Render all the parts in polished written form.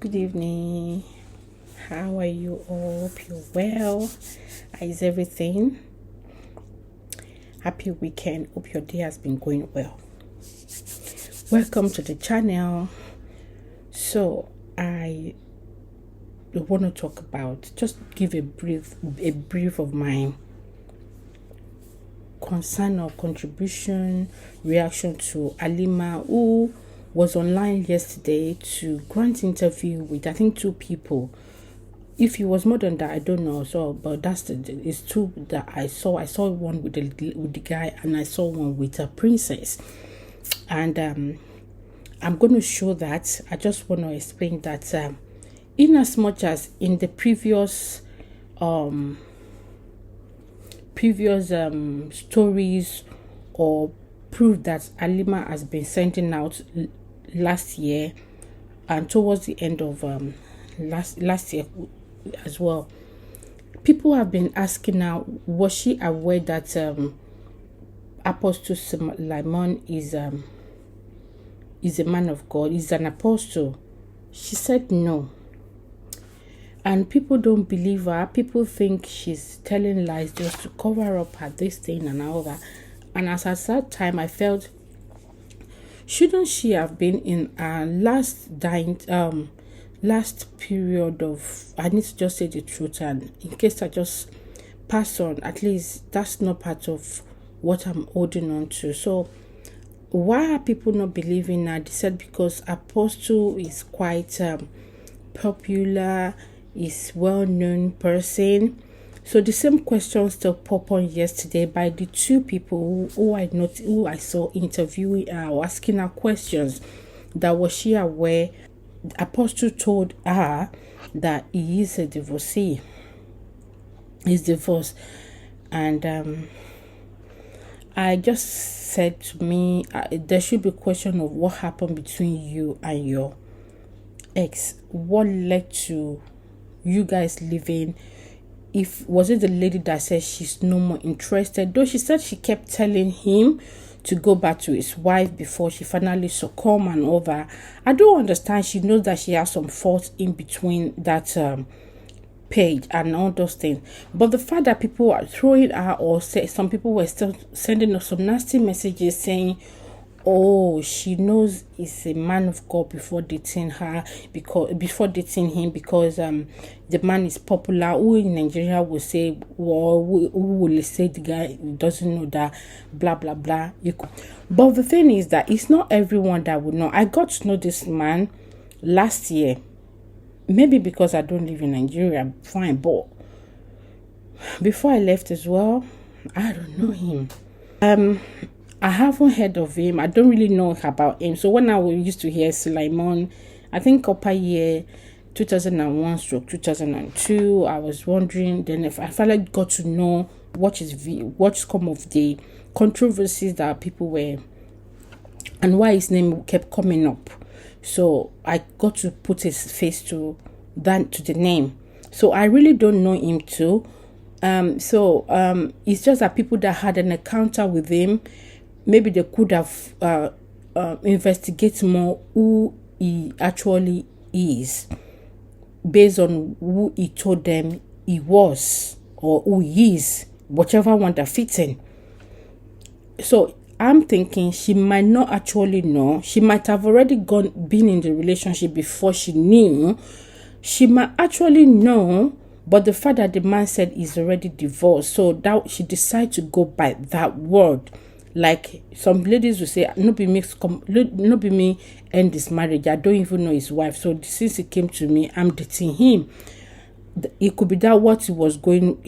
Good evening. How are you all? Hope you're well. How is everything? Happy weekend. Hope your day has been going well. Welcome to the channel. So I want to talk about, just give a brief of my concern or contribution, reaction to Halimah, who was online yesterday to grant interview with, I think, 2 people. If it was more than that, I don't know. So, but it's 2 that I saw. I saw one with the guy, and I saw one with a princess. And I'm going to show that. I just want to explain that. In as much as in the previous stories or proof that Halimah has been sending out last year and towards the end of last year as well, people have been asking now, was she aware that Apostle Suleiman is a man of God, is an apostle? She said no. And people don't believe her. People think she's telling lies just to cover up her this thing and all that. And as at that time, I felt, shouldn't she have been in her last period of, I need to just say the truth, and in case I just pass on, at least that's not part of what I'm holding on to. So why are people not believing her? They said because Apostle is quite popular, is well-known person. So the same question still pop on yesterday by the 2 people who I saw interviewing her or asking her questions. That was she aware? The Apostle told her that he is a divorcee. He's divorced. And I just said to me, there should be a question of what happened between you and your ex. What led to you guys leaving? Was it the lady that said she's no more interested? Though she said she kept telling him to go back to his wife before she finally succumbed and all that. I don't understand. She knows that she has some faults in between that page and all those things. But the fact that people are throwing her, or some people were still sending us some nasty messages saying, oh, she knows he's a man of God before dating him because the man is popular. Who in Nigeria will say, well, who will say the guy doesn't know that, blah blah blah. But the thing is that it's not everyone that would know. I got to know this man last year, maybe because I don't live in Nigeria, fine, but before I left as well, I don't know him. I haven't heard of him. I don't really know about him. So when I used to hear Suleiman, I think upper year 2001/2002, I was wondering. Then if I finally got to know what's come of the controversies that people were, and why his name kept coming up. So I got to put his face to the name. So I really don't know him too. It's just that people that had an encounter with him, maybe they could have investigate more who he actually is, based on who he told them he was, or who he is, whichever one that fits in. So I'm thinking she might not actually know. She might have already been in the relationship before she knew. She might actually know, but the fact that the man said he's already divorced, so that she decided to go by that word. Like some ladies will say, no be me end this marriage. I don't even know his wife. So since he came to me, I'm dating him. It could be that what she was going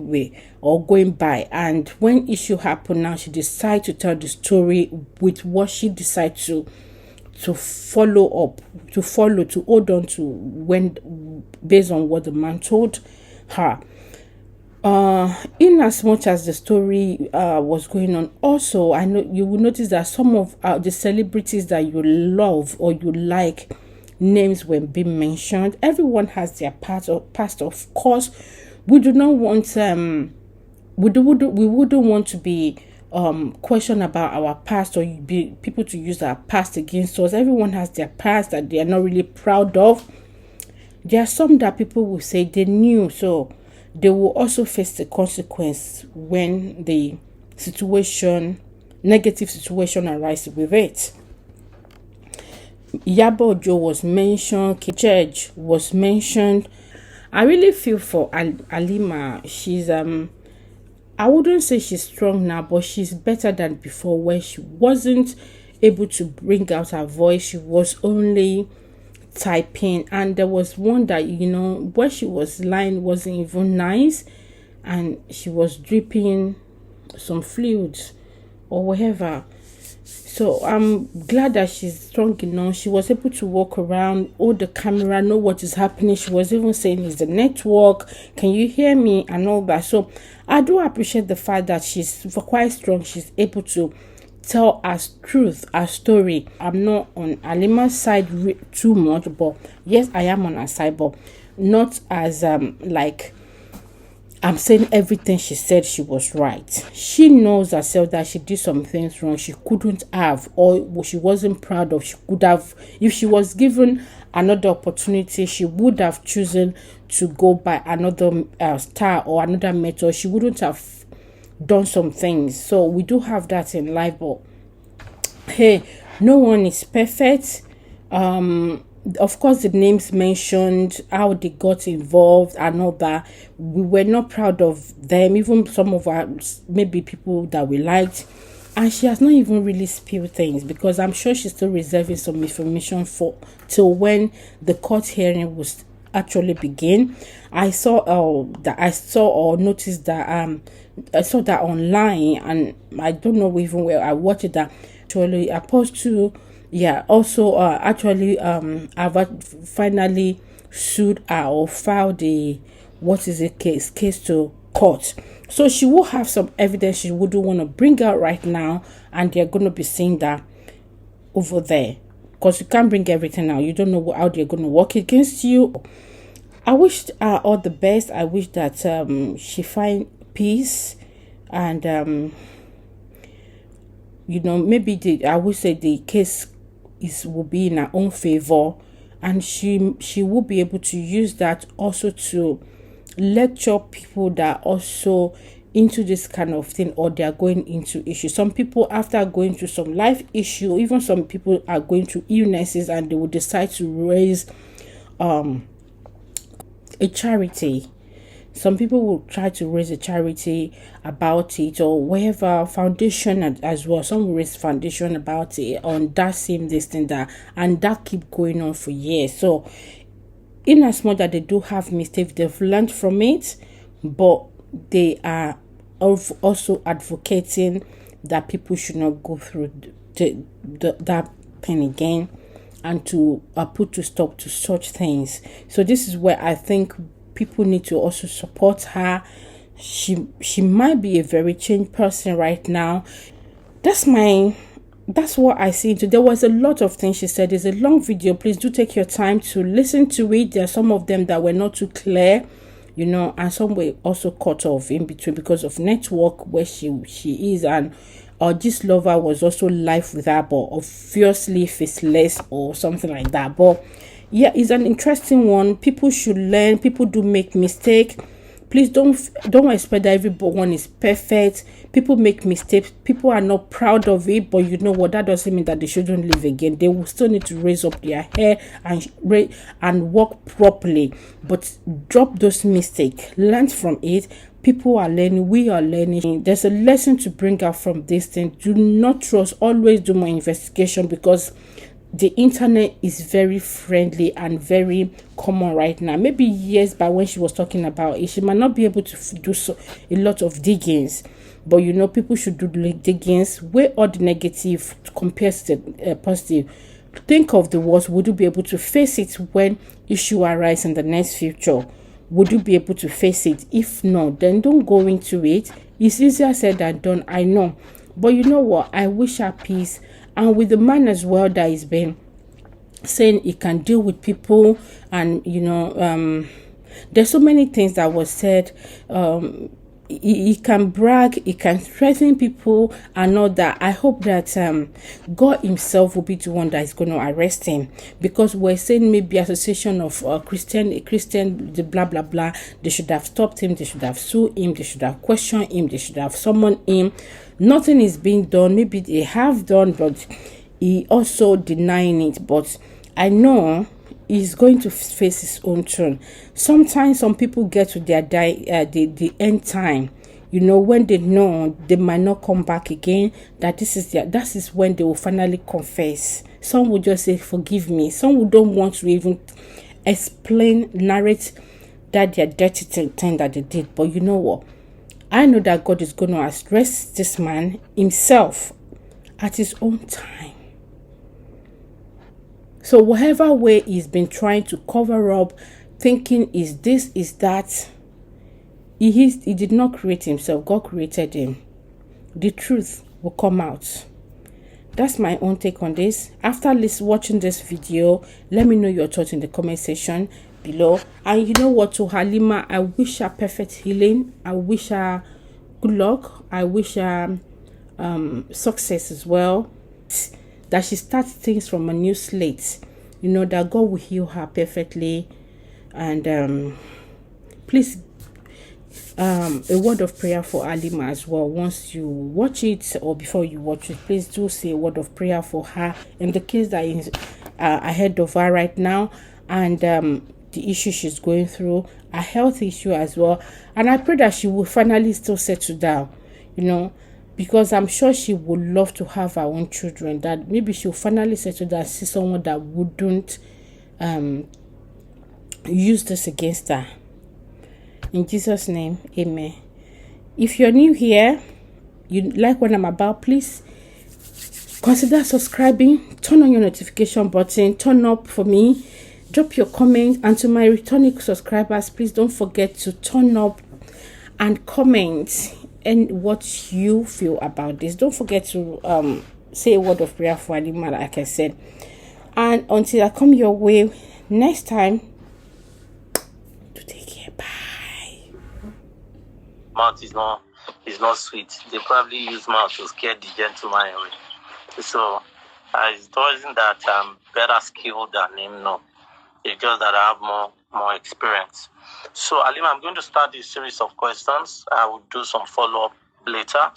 with or going by. And when issue happened now, she decided to tell the story with what she decided to follow up, to hold on to, when based on what the man told her. In as much as the story was going on, also I know you will notice that some of the celebrities that you love or you like, names were being mentioned. Everyone has their past. Of course, we do not want we wouldn't want to be question about our past, or people to use our past against us. Everyone has their past that they are not really proud of. There are some that people will say they knew, so they will also face the consequence when the negative situation arises with it. Iyabo Ojo was mentioned, Judge was mentioned. I really feel for Halimah. She's I wouldn't say she's strong now, but she's better than before, where she wasn't able to bring out her voice. She was only typing, and there was one that, where she was lying wasn't even nice, and she was dripping some fluids or whatever. So I'm glad that she's strong enough. She was able to walk around, hold the camera, know what is happening. She was even saying, "Is the network? Can you hear me?" and all that. So I do appreciate the fact that she's quite strong. She's able to tell us truth, our story. I'm not on Halimah's side too much, but yes, I am on her side, but not as like I'm saying everything she said she was right. She knows herself that she did some things wrong she couldn't have, or she wasn't proud of. She could have, if she was given another opportunity, she would have chosen to go by another star or another method. She wouldn't have done some things. So we do have that in life, but hey, no one is perfect. Of course, the names mentioned, how they got involved and all that, we were not proud of them, even some of our maybe people that we liked. And she has not even really spilled things, because I'm sure she's still reserving some information till when the court hearing was actually begin. I saw or noticed that I saw that online, and I don't know even where I watched it, that actually opposed to also I've finally sued her or filed the case to court. So she will have some evidence she wouldn't want to bring out right now, and they're going to be seeing that over there, because you can't bring everything out. You don't know how they're going to work against you. I wish her all the best. I wish that she find peace, and maybe I would say the case will be in her own favor, and she will be able to use that also to lecture people that are also into this kind of thing, or they are going into issues. Some people, after going through some life issue, even some people are going through illnesses, and they will decide to raise a charity. Some people will try to raise a charity about it, or whatever foundation as well. Some will raise foundation about it on that same thing and that keep going on for years. So in as much that they do have mistakes, they've learned from it, but they are also advocating that people should not go through that pain again, and to put to stop to such things. So this is where I think people need to also support her. She might be a very changed person right now. That's what I see. There was a lot of things she said. There's a long video. Please do take your time to listen to it. There are some of them that were not too clear, and some were also cut off in between because of network where she is. And Gistlover was also live with her, but obviously faceless or something like that. But yeah, it's an interesting one. People should learn. People do make mistakes. Please don't expect that everyone is perfect. People make mistakes. People are not proud of it, but you know what? That doesn't mean that they shouldn't live again. They will still need to raise up their hair and work properly. But drop those mistakes. Learn from it. People are learning. We are learning. There's a lesson to bring out from this thing. Do not trust. Always do more investigation, because the internet is very friendly and very common right now. Maybe years back when she was talking about it, she might not be able to do a lot of diggings, but people should do diggings, weigh all the negative compared to the positive. Think of the worst. Would you be able to face it when issue arise in the next future? Would you be able to face it? If not, then don't go into it. It's easier said than done, I know, but you know what? I wish her peace. And with the man as well that has been saying he can deal with people, and there's so many things that was said. he can brag, he can threaten people and all that. I hope that God himself will be the one that is going to arrest him, because we're saying maybe association of Christian, the blah blah blah. They should have stopped him, they should have sued him, they should have questioned him, they should have summoned him. Nothing is being done. Maybe they have done, but he also denying it. But I know he's going to face his own turn. Sometimes some people get to their the end time, when they know they might not come back again, that is when they will finally confess. Some will just say forgive me. Some who don't want to even narrate that their dirty thing that they did. But you know what, I know that God is going to arrest this man himself at his own time. So whatever way he's been trying to cover up, thinking is this, is that, he did not create himself. God created him. The truth will come out. That's my own take on this. After watching this video, let me know your thoughts in the comment section below. And you know what, to Halimah, I wish her perfect healing. I wish her good luck. I wish her success as well. That she starts things from a new slate, that God will heal her perfectly. And please, a word of prayer for Halimah as well. Once you watch it or before you watch it, please do say a word of prayer for her in the case that is ahead of her right now, and the issue she's going through, a health issue as well. And I pray that she will finally still settle down, because I'm sure she would love to have her own children, that maybe she'll finally settle down, see someone that wouldn't use this against her. In Jesus' name, amen. If you're new here, you like what I'm about, please consider subscribing, turn on your notification button, turn up for me, drop your comment. And to my returning subscribers, please don't forget to turn up and comment and what you feel about this. Don't forget to say a word of prayer for Halimah, like I said. And until I come your way next time, to take care. Bye. Mouth is not sweet. They probably use mouth to scare the gentleman away. So it wasn't that I'm better skilled than him. No, it's just that I have more experience. So, Halimah, I'm going to start this series of questions. I will do some follow-up later,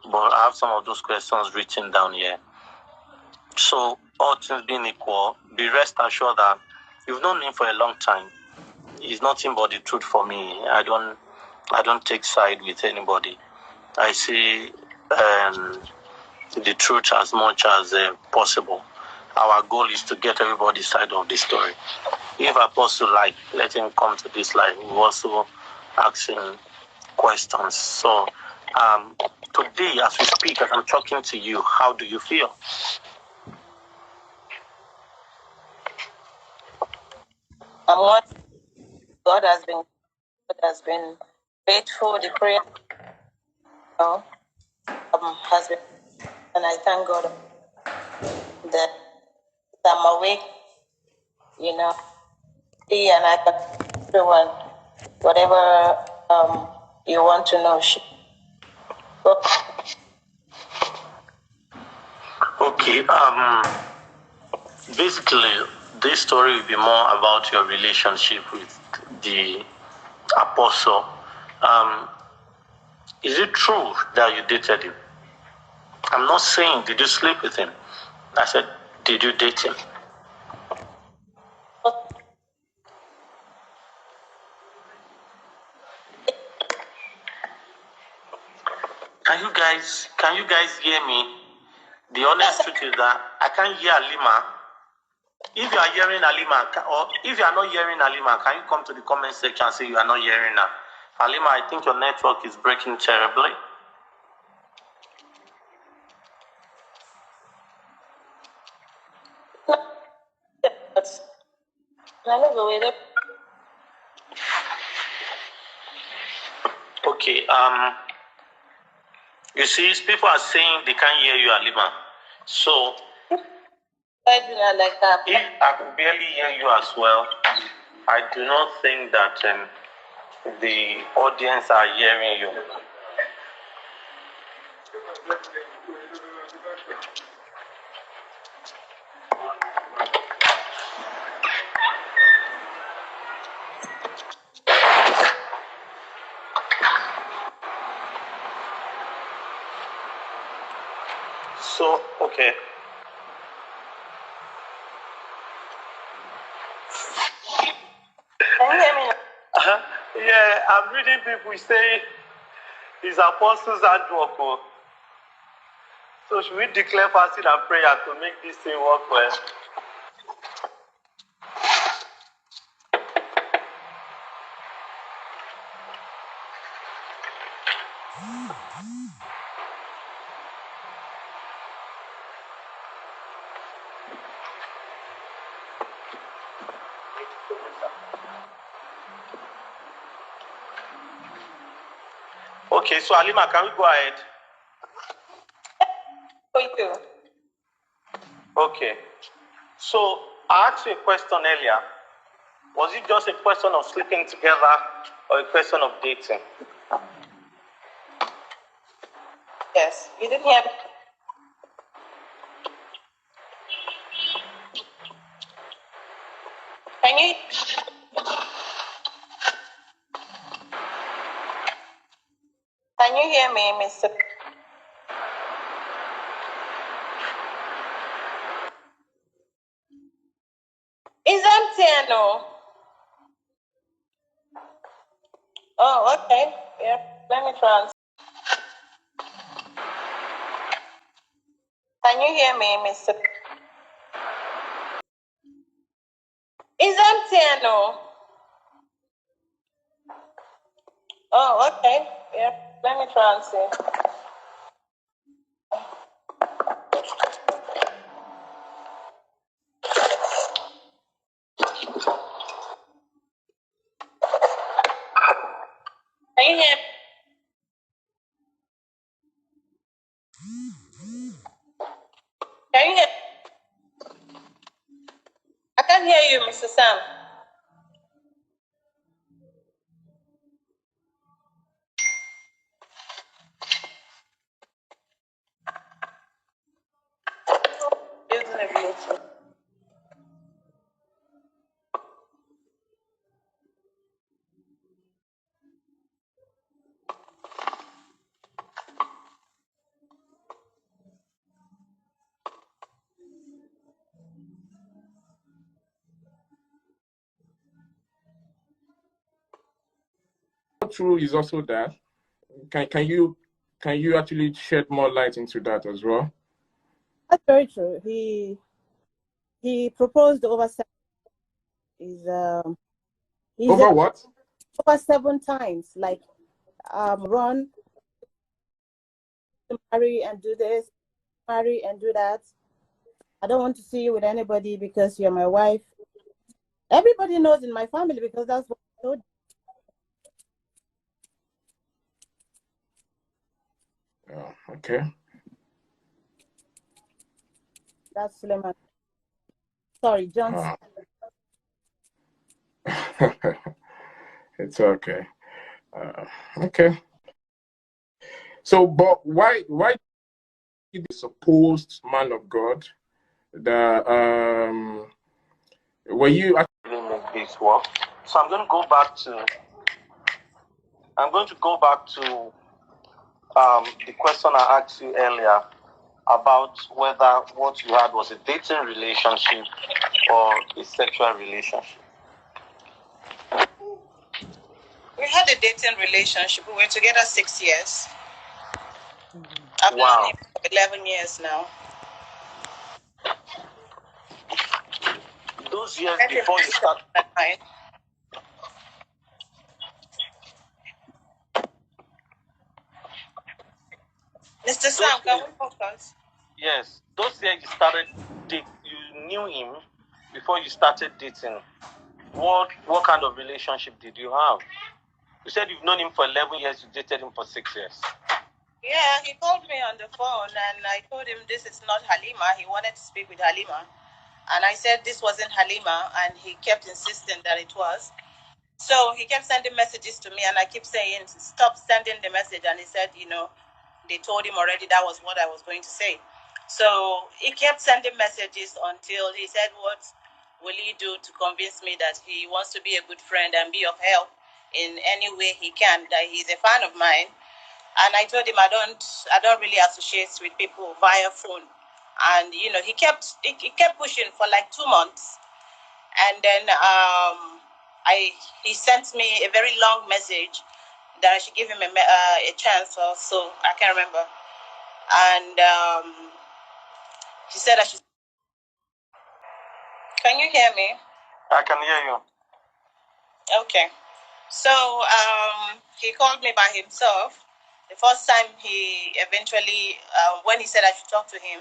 but I have some of those questions written down here. So, all things being equal, be rest assured that you've known him for a long time. He's nothing but the truth for me. I don't take side with anybody. I see the truth as much as possible. Our goal is to get everybody's side of the story. If Apostle let him come to this life, we also asking questions. So today, as we speak, as I'm talking to you, how do you feel? What God has been faithful. The prayer has been, and I thank God that I'm awake. And I can everyone whatever you want to know. Okay. Basically, this story will be more about your relationship with the apostle. Is it true that you dated him? I'm not saying did you sleep with him. I said, did you date him? Can you guys hear me? The honest truth is that I can't hear Halimah. If you are hearing Halimah, or if you are not hearing Halimah, can you come to the comment section and say you are not hearing her? Halimah, I think your network is breaking terribly. Okay, you see, people are saying they can't hear you, Halimah. So, I do not like that. If I could barely hear you as well, I do not think that the audience are hearing you. So, okay. Can you hear me now? Yeah, I'm reading people say it's apostles and work. So should we declare fasting and prayer to make this thing work well? Okay, so Halimah, can we go ahead? For you. Okay. So I asked you a question earlier. Was it just a question of sleeping together or a question of dating? Yes. You didn't hear me? Can you? Can you hear me, Mr.? Is empty, no? Oh, okay. Yeah. Let me try. Can you hear me, Mr.? Is empty, no? Oh, okay. Yeah. Let me try and see. Can you hear me? Can you hear? I can't hear you, Mr. Sam. Using a Bluetooth. True is also that. Can you actually shed more light into that as well? That's very true. He proposed over he's Over what? over 7 times. Like run to marry and do this, marry and do that. I don't want to see you with anybody because you're my wife. Everybody knows in my family because that's what I told you. Oh, okay. That's Suleiman. Sorry, Johnson. It's okay. Okay. So, but why did the supposed man of God that were you Actually make this work? So I'm going to go back to the question I asked you earlier about whether what you had was a dating relationship or a sexual relationship. We had a dating relationship. We were together 6 years. I've Wow. known him for 11 years now. Those years before you start. Mr. Sam, can we focus? Yes, those years you knew him before you started dating. What kind of relationship did you have? You said you've known him for 11 years, you dated him for 6 years. Yeah, he called me on the phone and I told him this is not Halimah. He wanted to speak with Halimah. And I said this wasn't Halimah, and he kept insisting that it was. So he kept sending messages to me, and I keep saying, stop sending the message. And he said, they told him already that was what I was going to say. So he kept sending messages until he said, what will he do to convince me that he wants to be a good friend and be of help in any way he can, that he's a fan of mine. And I told him I don't really associate with people via phone. And he kept pushing for like 2 months. And then he sent me a very long message that I should give him a chance or so. I can't remember. And he said I should. Can you hear me? I can hear you. Okay. So he called me by himself. The first time he eventually, when he said I should talk to him,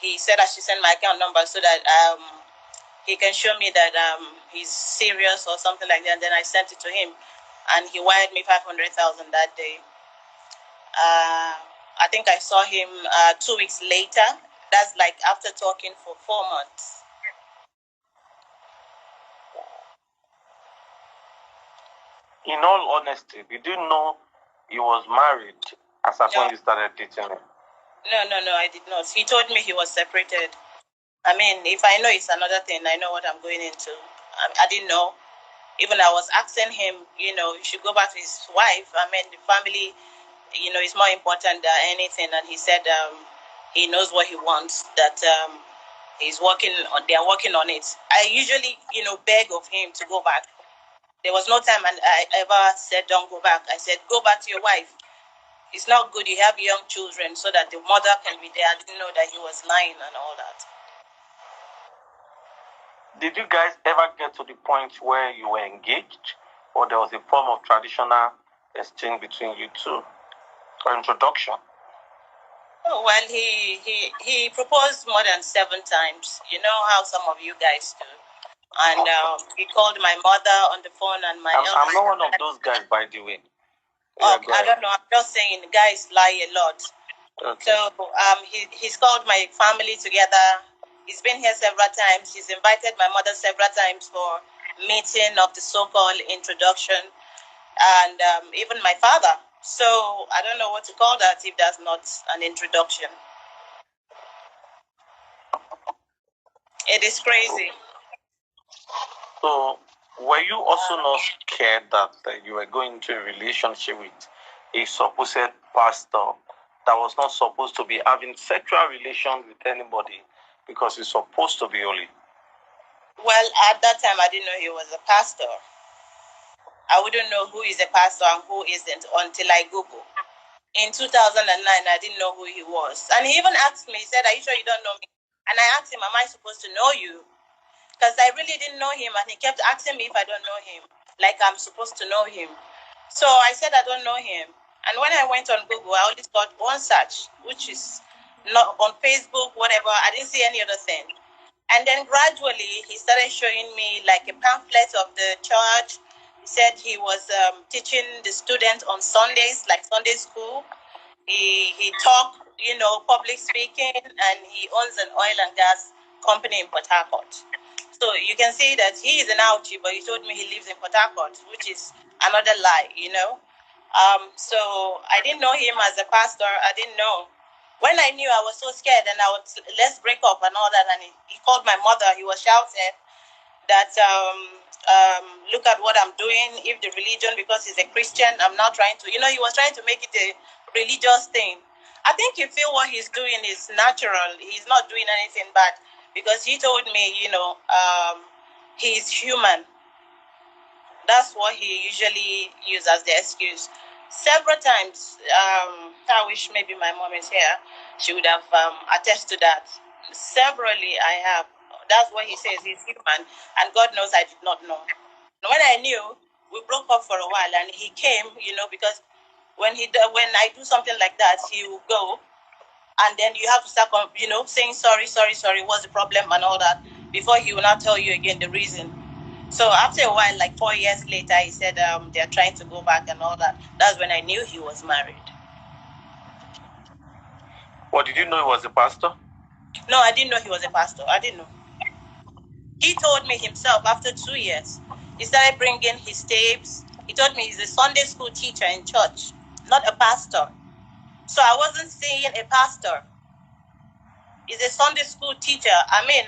he said I should send my account number so that he can show me that he's serious or something like that. And then I sent it to him, and he wired me 500,000 that day. I think I saw him 2 weeks later. That's like after talking for 4 months. In all honesty, did you know he was married as when you started dating him? No, I did not. He told me he was separated. I mean, if I know it's another thing, I know what I'm going into. I didn't know. Even I was asking him, he should go back to his wife. I mean, the family, is more important than anything. And he said he knows what he wants, that they are working on it. I usually, beg of him to go back. There was no time and I ever said, don't go back. I said, go back to your wife. It's not good. You have young children so that the mother can be there. I didn't know that he was lying and all that. Did you guys ever get to the point where you were engaged, or there was a form of traditional exchange between you two, or introduction? Oh, well, he proposed more than 7 times. You know how some of you guys do. And he called my mother on the phone and my elder. I'm not one of those guys, by the way. Oh, I don't know. I'm just saying, guys lie a lot. Okay. So he's called my family together. He's been here several times. He's invited my mother several times for meeting of the so-called introduction, and even my father. So I don't know what to call that if that's not an introduction. It is crazy. So were you also not scared that you were going into a relationship with a supposed pastor that was not supposed to be having sexual relations with anybody because he's supposed to be holy? Well, at that time, I didn't know he was a pastor. I wouldn't know who is a pastor and who isn't until I Google. In 2009, I didn't know who he was. And he even asked me, he said, are you sure you don't know me? And I asked him, am I supposed to know you? Because I really didn't know him. And he kept asking me if I don't know him, like I'm supposed to know him. So I said, I don't know him. And when I went on Google, I only got one search, which is not on Facebook, whatever. I didn't see any other thing. And then gradually, he started showing me like a pamphlet of the church. He said he was teaching the students on Sundays, like Sunday school. He taught, public speaking, and he owns an oil and gas company in Port Harcourt. So you can see that he is an ouchie, but he told me he lives in Port Harcourt, which is another lie, So I didn't know him as a pastor. I didn't know. When I knew, I was so scared, and let's break up and all that. And he called my mother. He was shouting that, look at what I'm doing. If the religion, because he's a Christian, I'm not trying to, he was trying to make it a religious thing. I think he feel what he's doing is natural. He's not doing anything bad, because he told me, he's human. That's what he usually uses as the excuse. Several times, I wish maybe my mom is here. She would have attested to that. Severally, I have. That's what he says. He's human, and God knows I did not know. When I knew, we broke up for a while, and he came, because when I do something like that, he will go, and then you have to start, saying sorry, what's the problem and all that, before he will not tell you again the reason. So after a while, like 4 years later, he said they're trying to go back and all that. That's when I knew he was married. Well, did you know he was a pastor? No, I didn't know he was a pastor. I didn't know. He told me himself after 2 years. He started bringing his tapes. He told me he's a Sunday school teacher in church, not a pastor. So I wasn't seeing a pastor. He's a Sunday school teacher. I mean,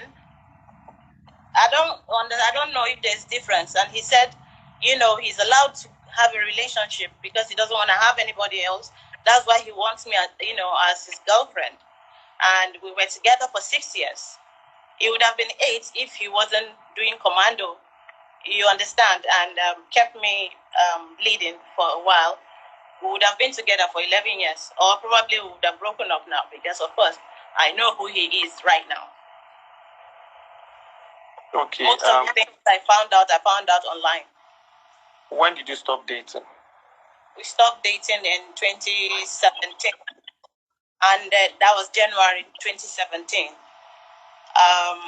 I don't know if there's difference. And he said, you know, he's allowed to have a relationship because he doesn't want to have anybody else. That's why he wants me, you know, as his girlfriend. And we were together for 6 years. It would have been 8 if he wasn't doing commando. You understand? And kept me bleeding for a while. We would have been together for 11 years, or probably we would have broken up now because, of course, I know who he is right now. Okay. Most of the things I found out online. When did you stop dating? We stopped dating in 2017, and that was January 2017.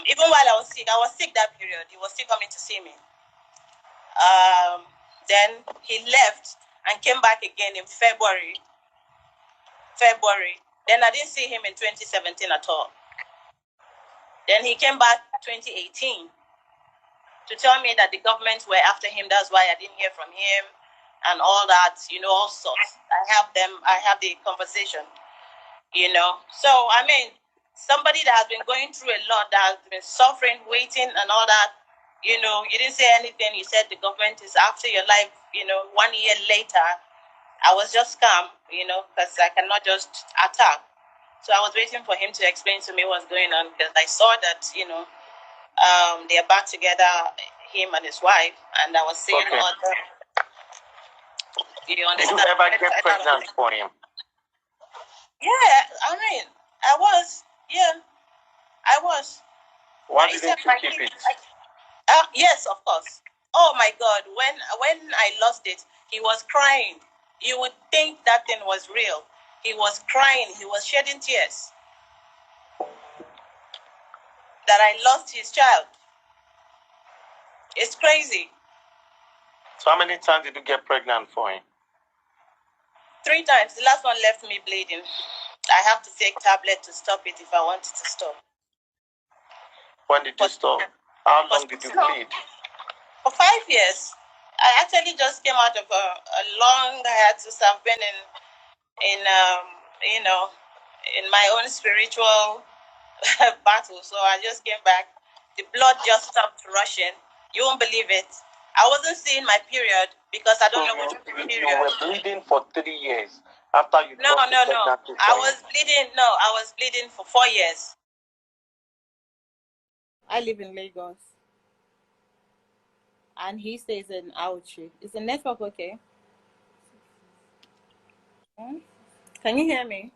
Even while I was sick that period. He was still coming to see me. Then he left and came back again in February. Then I didn't see him in 2017 at all. Then he came back 2018 to tell me that the government were after him. That's why I didn't hear from him and all that, you know, all sorts. I have the conversation, you know. So, I mean, somebody that has been going through a lot, that has been suffering, waiting and all that, you know, you didn't say anything. You said the government is after your life, you know. 1 year later, I was just calm, you know, because I cannot just attack. So I was waiting for him to explain to me what's going on, because I saw that, you know, they are back together, him and his wife, and I was seeing all the... You understand? Did you ever get pregnant for him? Yeah, I mean, I was. Why didn't you keep it? Yes, of course. Oh my God, when I lost it, he was crying. You would think that thing was real. He was crying. He was shedding tears that I lost his child. It's crazy. So how many times did you get pregnant for him? 3 times. The last one left me bleeding. I have to take tablet to stop it if I wanted to stop. When did you stop? How long did you bleed? For 5 years. I actually just came out of a long hiatus. I've been in you know, in my own spiritual battle. So I just came back. The blood just stopped rushing. You won't believe it. I wasn't seeing my period because I don't know which period. You were bleeding for 3 years after you No. I was bleeding for 4 years. I live in Lagos. And he stays in Auchi. Is the network okay? Can you hear me?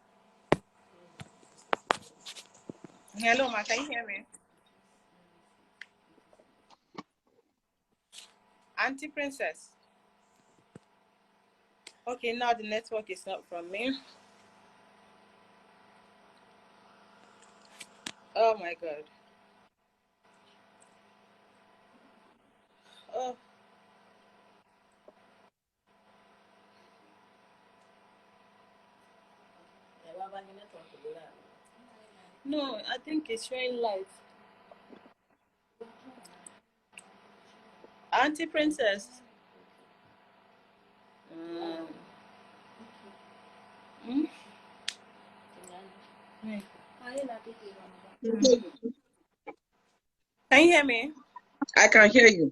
Hello, Ma, can you hear me? Auntie Princess. Okay, now the network is not from me. Oh my God. Oh. No, I think it's showing light. Auntie Princess. Can you hear me? I can hear you.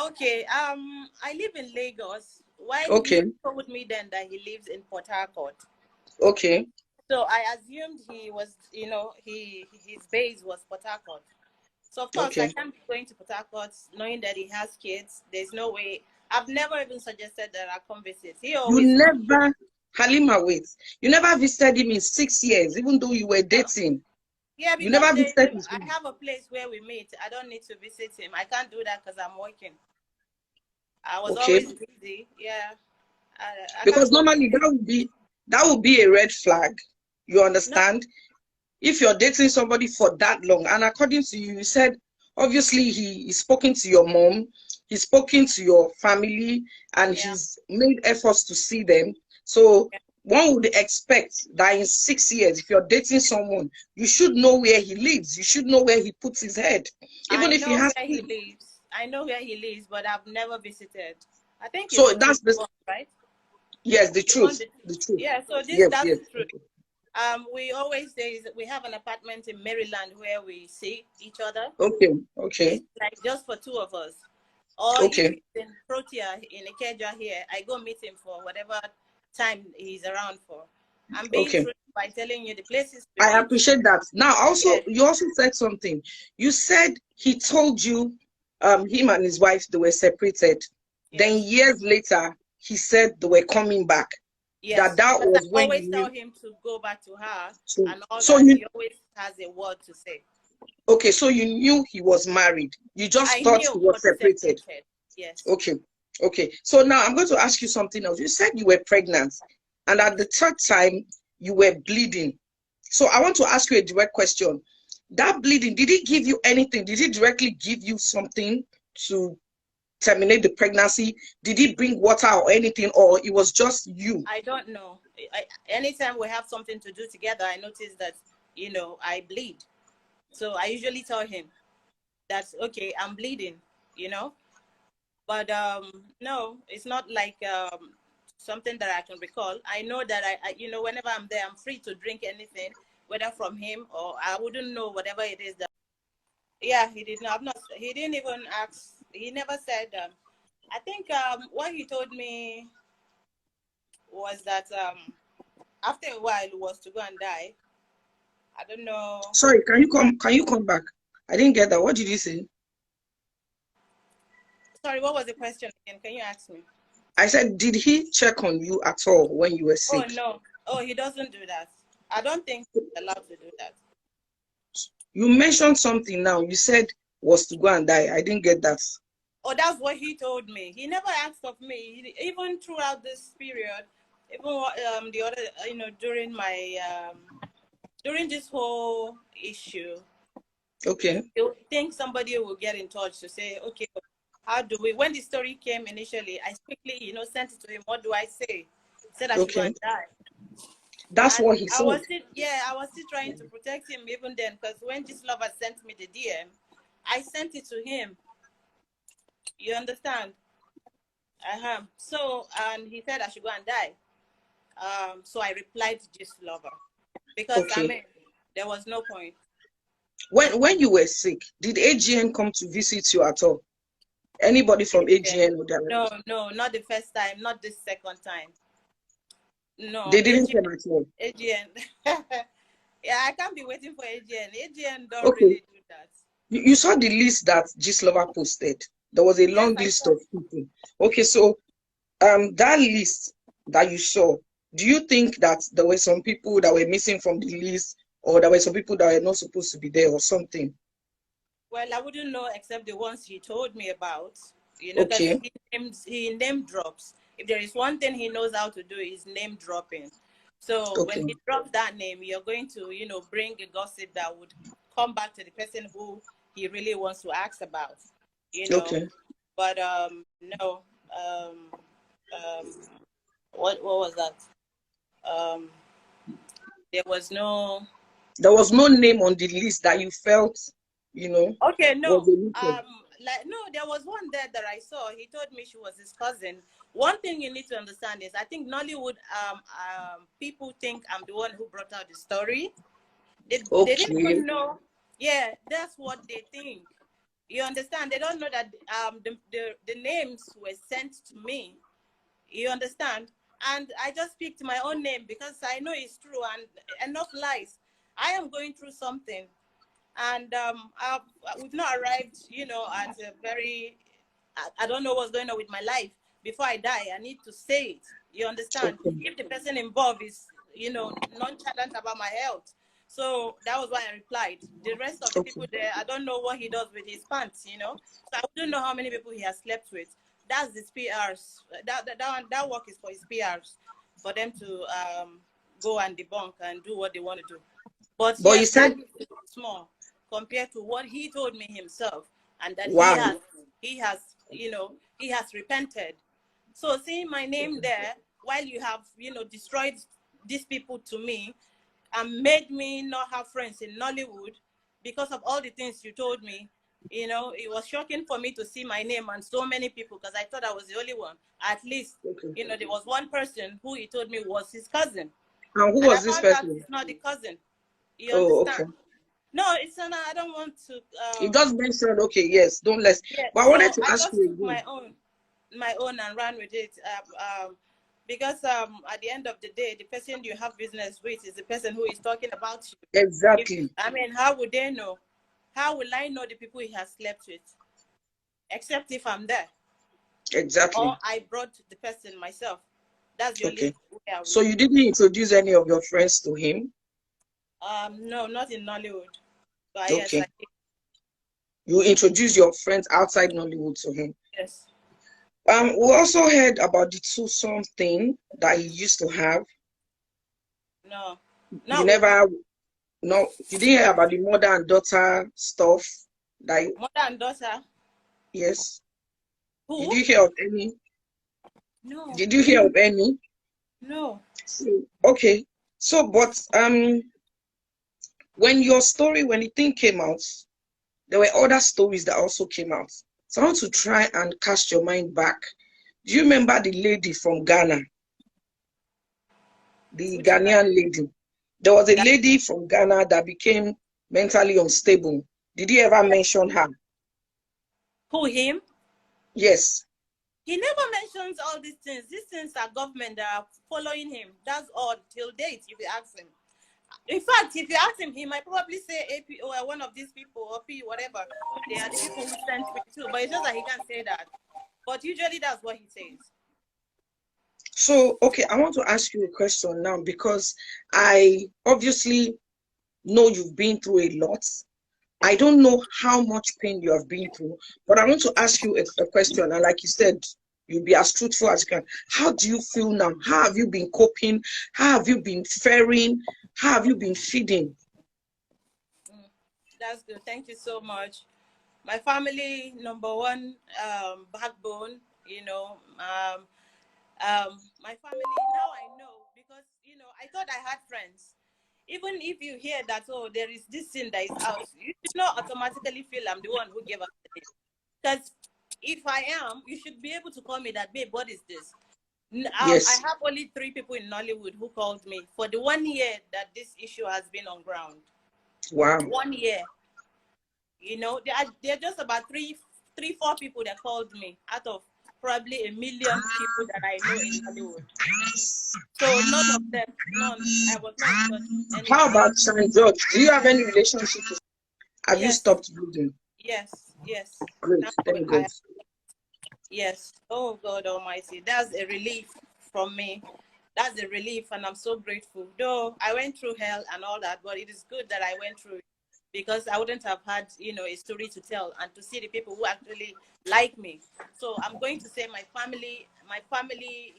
Okay. I live in Lagos. Why Okay. he told me then that he lives in Port Harcourt. Okay. So I assumed he was, you know, his base was Port Harcourt. So of course Okay. I can't be going to Port Harcourt knowing that he has kids. There's no way. I've never even suggested that I come visit. He always Halima, wait. You never visited him in 6 years, even though you were dating. Yeah, You because never visited him. I have a place where we meet. I don't need to visit him. I can't do that because I'm working. I was always busy. Yeah. I Because normally that would be a red flag. You understand? No. If you're dating somebody for that long, and according to you, you said obviously he's spoken to your mom, he's spoken to your family, and he's made efforts to see them. So one would expect that in 6 years, if you're dating someone, you should know where he lives. You should know where he puts his head. Even if he has where he lives. I know where he lives, but I've never visited. I think it's So the that's truth the, one, right? yes, the You want truth. the, The truth. yeah, so Yes, that's yes. the truth. Okay. We always say is we have an apartment in Maryland where we see each other. Okay. Okay. It's like just for two of us. Or if Okay. he's in Protea in Ikeja here, I go meet him for whatever time he's around for. I'm being Okay. true by telling you the places we I meet. appreciate that. Now, also, Yeah. you also said something. You said he told you, him and his wife, they were separated. Then Yes. years later, he said they were coming back. Yes. That Because I was when always you tell knew. him to go back to her So, and all so that. you, He always has a word to say. okay, so you knew he was married. You just I thought knew, he was but separated. separated. Yes. Okay. Okay. So now I'm going to ask you something else. You said you were pregnant, and at the third time, you were bleeding. So I want to ask you a direct question. That bleeding, did he give you anything? Did he directly give you something to terminate the pregnancy? Did he bring water or anything, or it was just you? I don't know. Anytime we have something to do together, I notice that, I bleed. So I usually tell him that, okay, I'm bleeding, you know. But no, it's not like something that I can recall. I know that whenever I'm there, I'm free to drink anything, whether from him or I wouldn't know whatever it is that. Yeah, he did not. He didn't even ask. He never said. I think what he told me was that after a while he was to go and die. I don't know. Sorry, can you come back? I didn't get that. What did you say? Sorry, what was the question again? Can you ask me? I said, did he check on you at all when you were Oh sick? no. Oh, he doesn't do that. I don't think he's allowed to do that. You mentioned something now. You said was to go and die. I didn't get that. Oh, that's what he told me. He never asked of me. Even throughout this period, even the other, during my during this whole issue, Okay. you would think somebody will get in touch to say, okay, how do we? When the story came initially, I quickly, sent it to him. What do I say? Said I should go Okay. and die. That's And what he I said. was still, I was still trying to protect him even then, because when Gistlover sent me the DM, I sent it to him. You understand? So, and he said I should go and die. So I replied to Gistlover because Okay. there was no point. When you were sick, did AGN come to visit you at all? Anybody from AGN or that? No, not the first time, not the second time. No, They didn't come at all. AGN. Yeah, I can't be waiting for AGN. AGN don't Okay. really do that. You saw the list that Gistlover posted. There was a Yes, long I list saw. of people. Okay, so that list that you saw, do you think that there were some people that were missing from the list, or there were some people that were not supposed to be there or something? Well, I wouldn't know except the ones he told me about, because Okay. he name drops. If there is one thing he knows how to do is name dropping. So when Okay. he drops that name, you're going to, bring a gossip that would come back to the person who he really wants to ask about, Okay. But no, what was that? There was no. There was no name on the list that you felt, Okay, was no. omitted. No, there was one there that I saw. He told me she was his cousin. One thing you need to understand is I think Nollywood people think I'm the one who brought out the story. They didn't Okay. even know. Yeah, that's what they think. You understand? They don't know that the names were sent to me. You understand? And I just picked my own name because I know it's true and enough lies. I am going through something, and we've not arrived, at a very. I don't know what's going on with my life. Before I die, I need to say it. You understand? Okay. If the person involved is, nonchalant about my health. So that was why I replied. The rest of the people there, I don't know what he does with his pants, So I wouldn't know how many people he has slept with. That's his PRs. That work is for his PRs, for them to go and debunk and do what they want to do. But But you yes, said, that is small compared to what he told me himself, and that wow. he has repented. So seeing my name there, while you have, destroyed these people to me and made me not have friends in Nollywood because of all the things you told me, You know, it was shocking for me to see my name and so many people, because I thought I was the only one. At least, Okay. you know, there was one person who he told me was his cousin. And who And I was this found out person? it's not the cousin. You Oh, okay. understand? No, it's not. I don't want to. You just mentioned, okay, yes, don't let's. Yeah. But I wanted So to I ask just you took again. my own and ran with it. Because at the end of the day, the person you have business with is the person who is talking about you. Exactly. I mean, how would they know? How will I know the people he has slept with? Except if I'm there. Exactly. Or I brought the person myself. That's the only Okay. way I would. So you didn't introduce any of your friends to him? No, not in Nollywood. But yes, Okay. I did. You introduced your friends outside Nollywood to him. Yes. We also heard about the twosome thing that he used to have. No. You Not with never, no, you didn't hear about the mother and daughter stuff that, mother and daughter. yes. Who? Did you hear of any? No. Did you hear of any? No. Okay. So, but when the thing came out, there were other stories that also came out. So I want to try and cast your mind back. Do you remember the lady from Ghana? The Which one? Ghanaian lady. There was a lady from Ghana that became mentally unstable. Did you ever mention her? Who, him? Yes. He never mentions all these things. These things are government that are following him. That's all till date, if you ask him. In fact, if you ask him, he might probably say AP or one of these people or P, whatever. They are the people who sent me too. But it's just that he can't say that. But usually that's what he says. So, okay, I want to ask you a question now because I obviously know you've been through a lot. I don't know how much pain you have been through, but I want to ask you a question. And like you said, you'll be as truthful as you can. How do you feel now? How have you been coping? How have you been faring? How have you been feeding? That's good. Thank you so much. My family, number one, backbone, you know. My family, now I know, because, you know, I thought I had friends. Even if you hear that, oh, there is this thing that is out, you should not automatically feel I'm the one who gave up the name. Because if I am, you should be able to call me that, babe, what is this? I Yes. have only 3 people in Nollywood who called me for the 1 year that this issue has been on ground. Wow. 1 year. You know, there are just about 4 people that called me out of probably 1 million people that I know in Hollywood. So none of them, none. I was not in touch with any How of them. about St. George? Do you have any relationship with him? Have you Yes, stopped building? yes. Great, thank God. Yes. Oh God Almighty, that's a relief from me. That's a relief, and I'm so grateful. Though I went through hell and all that, but it is good that I went through it, because I wouldn't have had, you know, a story to tell and to see the people who actually like me. So I'm going to say my family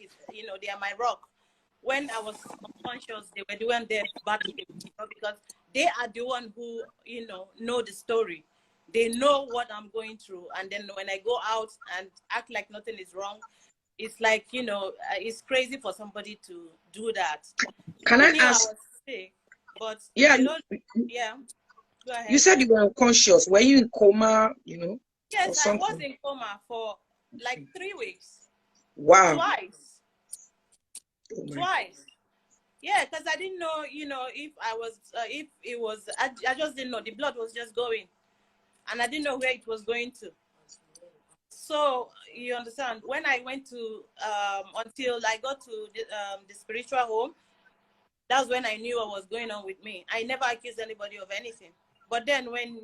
is, you know, they are my rock. When I was unconscious, they were the one there backing me, you know, because they are the one who, you know the story. They know what I'm going through, and then when I go out and act like nothing is wrong, it's like, you know, it's crazy for somebody to do that. Can Who I knew I ask? was sick? But Yeah, they don't. Yeah, go you ahead. said you were unconscious. Were you in coma, you know, or Yes, I was something? in coma for like 3 weeks. Wow. Twice. Oh my. Twice. Yeah, because I didn't know, you know, if it was, I just didn't know. The blood was just going, and I didn't know where it was going to. So you understand, when I went to, until I got to the spiritual home, that's when I knew what was going on with me. I never accused anybody of anything. But then when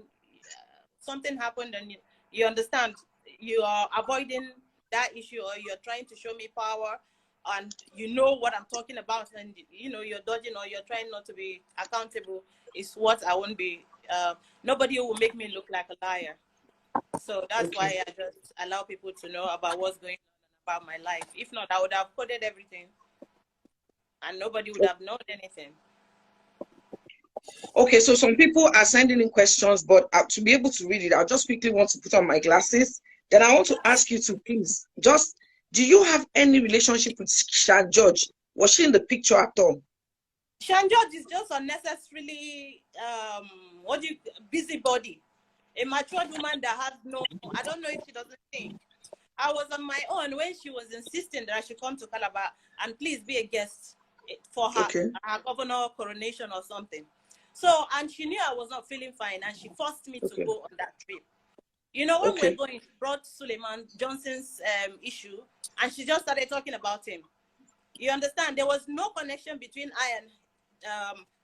something happened, and you understand, you are avoiding that issue, or you're trying to show me power, and you know what I'm talking about, and you know you're dodging, or you're trying not to be accountable, is what I won't be. Nobody will make me look like a liar. So that's Okay. why I just allow people to know about what's going on about my life. If not, I would have coded everything, and nobody would have known anything. Okay, so some people are sending in questions, but to be able to read it, I just quickly want to put on my glasses. Then I want to ask you to please just, do you have any relationship with Shan George? Was she in the picture at all? Shan George is just unnecessarily busybody. A matured woman that has no, I don't know if she doesn't think. I was on my own when she was insisting that I should come to Calabar and please be a guest for her, her governor coronation or something. So, and she knew I was not feeling fine, and she forced me to go on that trip. You know, when we're going, she brought Suleiman Johnson's issue, and she just started talking about him. You understand? There was no connection between I and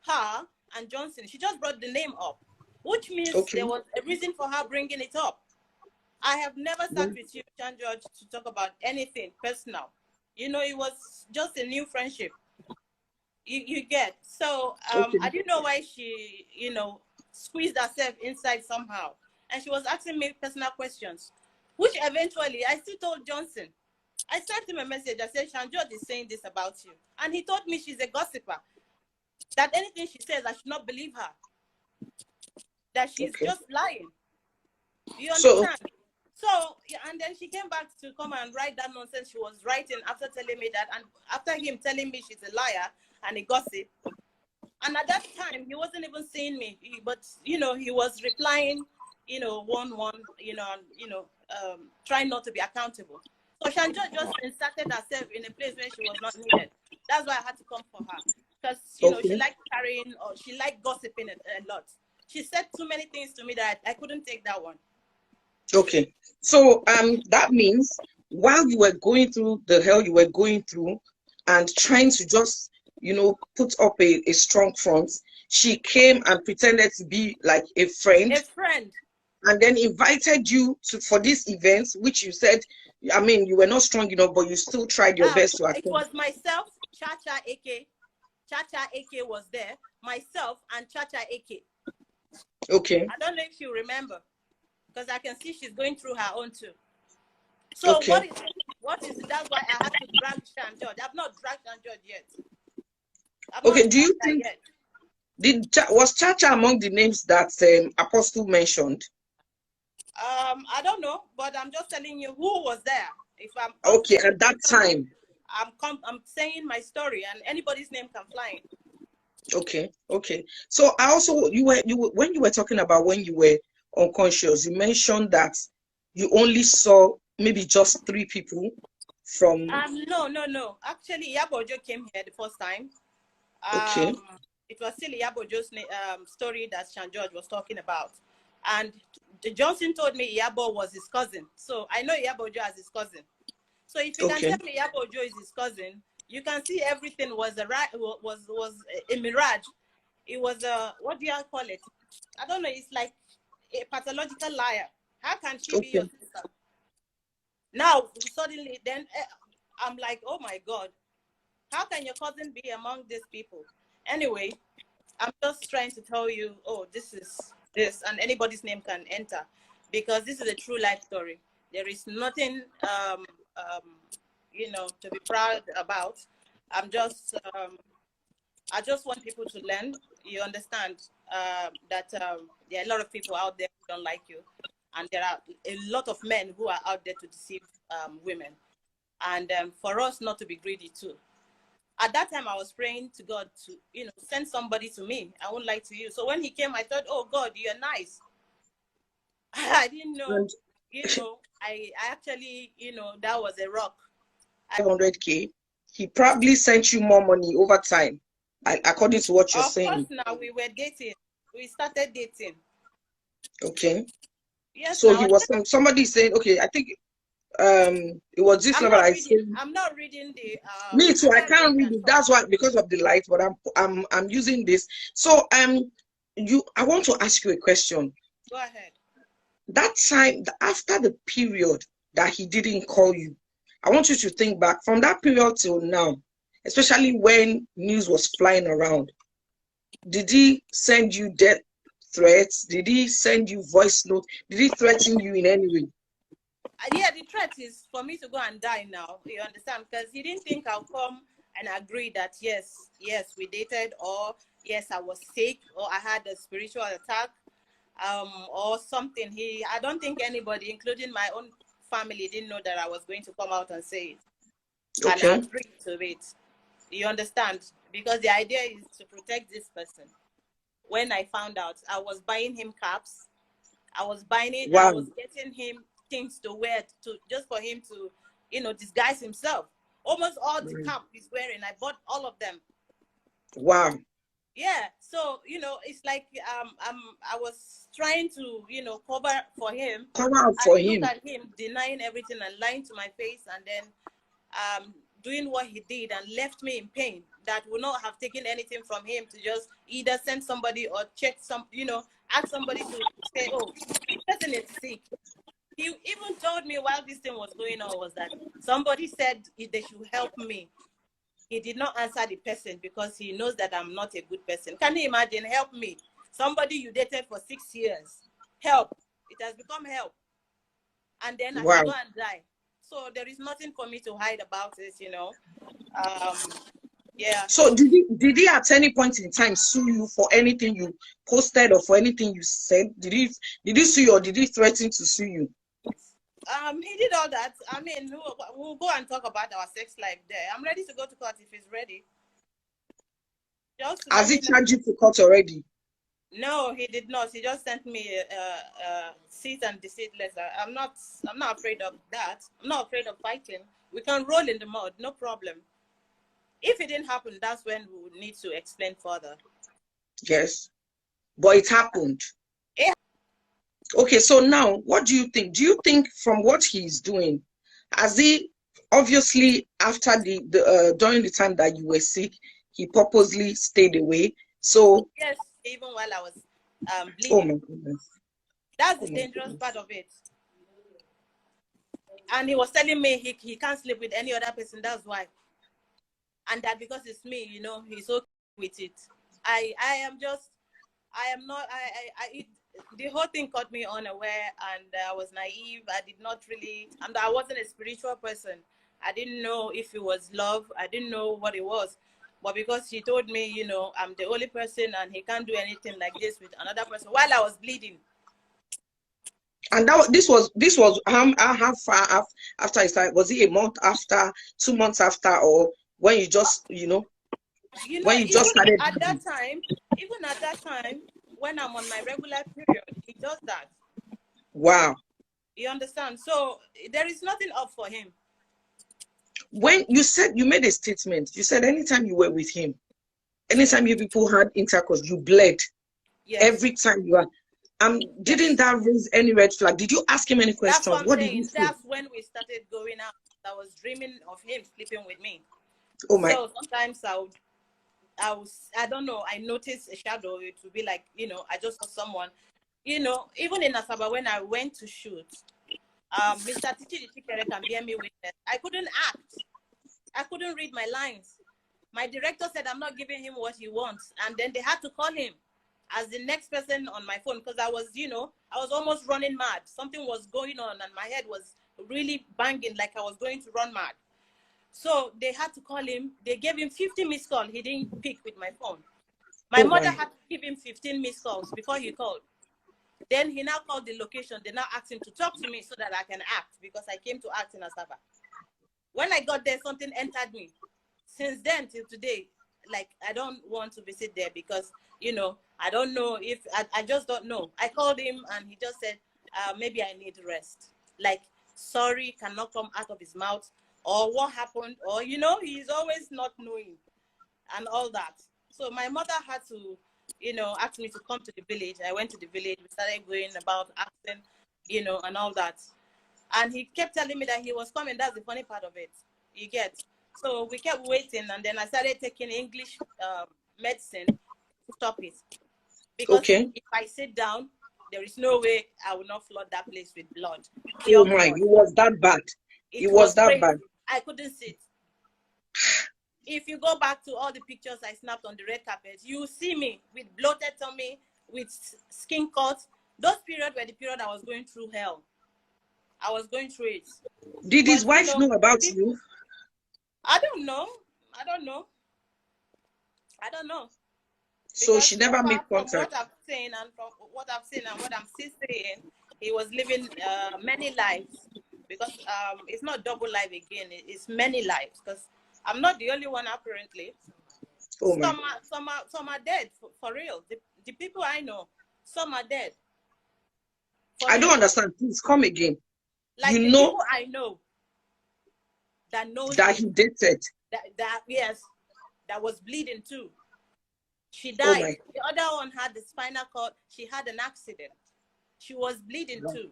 her and Johnson. She just brought the name up, which means there was a reason for her bringing it up. I have never sat with you, Chan George, to talk about anything personal. You know, it was just a new friendship. You get. So I didn't know why she, you know, squeezed herself inside somehow. And she was asking me personal questions, which eventually I still told Johnson. I sent him a message. I said, Chan George is saying this about you. And he told me she's a gossiper. That anything she says, I should not believe her. That she's just lying. You understand? So, and then she came back to come and write that nonsense she was writing after telling me that, and after him telling me she's a liar and a gossip. And at that time, he wasn't even seeing me, but, you know, he was replying, you know, one, you know, trying not to be accountable. So Chan George just inserted herself in a place where she was not needed. That's why I had to come for her. Because, you know, she liked carrying, or she liked gossiping a lot. She said too many things to me that I couldn't take that one. Okay. So that means while you were going through the hell you were going through and trying to just, you know, put up a strong front, she came and pretended to be like a friend. A friend. And then invited you for this event, which you said, I mean, you were not strong enough, but you still tried your best to attend. It was myself, Chacha AK. Chacha AK was there. Myself and Chacha AK. Okay. I don't know if you remember, because I can see she's going through her own too. So what is it? What is it? That's why I had to drag Chan George. I've not dragged Chan George yet. Okay, do you think was Chacha among the names that Apostle mentioned? I don't know, but I'm just telling you who was there. If I'm okay at that time, I'm saying my story, and anybody's name can fly in. Okay. So I also you were when you were talking about when you were unconscious, you mentioned that you only saw maybe just 3 people from. No. Actually, Yabojo came here the first time. It was still Yabojo's story that Chan George was talking about, and Johnson told me Yabo was his cousin, so I know Yabojo as his cousin. So if you can tell me Yabojo is his cousin, you can see everything was a mirage. It was a, what do you call it? I don't know. It's like a pathological liar. How can she be your sister? Now suddenly, then I'm like, oh my God, how can your cousin be among these people? Anyway, I'm just trying to tell you, oh, this is this, and anybody's name can enter, because this is a true life story. There is nothing, you know, to be proud about. I'm just, I just want people to learn. You understand that there are a lot of people out there who don't like you, and there are a lot of men who are out there to deceive women, and for us not to be greedy too. At that time, I was praying to God to, you know, send somebody to me. I won't lie to you. So when he came, I thought, oh God, you're nice. I didn't know, you know, I actually, you know, that was a rock. 500K. He probably sent you more money over time, according to what you're saying. Of course, now we were dating. We started dating. Okay. Yes. So he was somebody saying, okay, I think it was Gistlover. I'm not reading the me too, I can't read it. That's why, because of the light, but I'm using this. So I want to ask you a question. Go ahead. That time, after the period that he didn't call you, I want you to think back from that period till now, especially when news was flying around. Did he send you death threats? Did he send you voice notes? Did he threaten you in any way? Yeah, the threat is for me to go and die now. You understand? Because he didn't think I'll come and agree that yes, we dated, or yes, I was sick, or I had a spiritual attack, or something. I don't think anybody, including my own family, didn't know that I was going to come out and say it and agree to it. You understand? Because the idea is to protect this person. When I found out, I was buying him caps. I was buying it, and Wow. I was getting him things to wear to just for him to, you know, disguise himself. Almost all the cap he's wearing, I bought all of them. Wow. Yeah, so you know, it's like I was trying to, you know, cover for him. Come out for Look him. at him denying everything and lying to my face, and then doing what he did and left me in pain. That would not have taken anything from him to just either send somebody or check some, you know, ask somebody to say, oh, this person is sick. He even told me while this thing was going on was that somebody said they should help me. He did not answer the person because he knows that I'm not a good person. Can you imagine? Help me. Somebody you dated for 6 years. Help. It has become help. And then I should go and die. So there is nothing for me to hide about it, you know. Yeah. So did he at any point in time sue you for anything you posted or for anything you said? Did he sue you, or did he threaten to sue you? He did all that. I mean, we'll go and talk about our sex life there. I'm ready to go to court if he's ready. Has he charged you to court already? No, he did not. He just sent me a cease and desist letter. I'm not afraid of that. I'm not afraid of fighting. We can roll in the mud, no problem. If it didn't happen, that's when we would need to explain further. Yes, but it happened. Yeah. Okay, so now what do you think? Do you think from what he's doing, has he obviously after during the time that you were sick, he purposely stayed away? So yes, even while I was bleeding. Oh my goodness. That's the dangerous part of it. And he was telling me he can't sleep with any other person. That's why. And that because it's me, you know, he's okay with it. The whole thing caught me unaware, and I was naive. I wasn't a spiritual person. I didn't know if it was love. I didn't know what it was. But because he told me, you know, I'm the only person and he can't do anything like this with another person while I was bleeding. And this was how far after it started? Was it a month after, 2 months after, or when you just, when you just started? At that time, when I'm on my regular period, he does that. Wow. You understand? So there is nothing up for him. When you said, you made a statement, you said anytime you were with him, anytime you people had intercourse, you bled. Yes. Every time you are. Didn't that raise any red flag? Did you ask him any questions? That's what I'm saying. That's when we started going out. I was dreaming of him sleeping with me. Oh my. So sometimes I don't know, I noticed a shadow. It would be like, you know, I just saw someone, you know, even in Asaba when I went to shoot, Mr. Tichi can bear me witness. I couldn't act. I couldn't read my lines. My director said I'm not giving him what he wants. And then they had to call him as the next person on my phone because I was, you know, I was almost running mad. Something was going on and my head was really banging like I was going to run mad. So they had to call him. They gave him 50 missed calls. He didn't pick with my phone. My mother had to give him 15 missed calls before he called. Then he now called the location. They now asked him to talk to me so that I can act because I came to act in Asaba. When I got there, something entered me. Since then till today, like I don't want to visit there because, you know, I don't know if, I just don't know. I called him and he just said, maybe I need rest. Like, sorry cannot come out of his mouth or what happened or, you know, he's always not knowing and all that. So my mother had to, you know, ask me to come to the village. I went to the village. We started going about acting, you know, and all that. And he kept telling me that he was coming. That's the funny part of it. You get. So we kept waiting, and then I started taking English medicine to stop it. Because if I sit down, there is no way I will not flood that place with blood. Oh my, it was that bad. It was that bad. I couldn't sit. If you go back to all the pictures I snapped on the red carpet, you see me with bloated tummy, with skin cuts. Those periods were the period I was going through hell. I was going through it. Did his wife know about you? I don't know. So she never made contact. From what I've seen and what I'm still saying, he was living many lives because it's not double life again. It's many lives because I'm not the only one apparently. Oh, some are dead for real. The people I know, some are dead. I don't understand. Please come again. Like you the know people I know that knows that him, he dated. that yes, that was bleeding too. She Oh died. my. The other one had the spinal cord. She had an accident. She was bleeding too.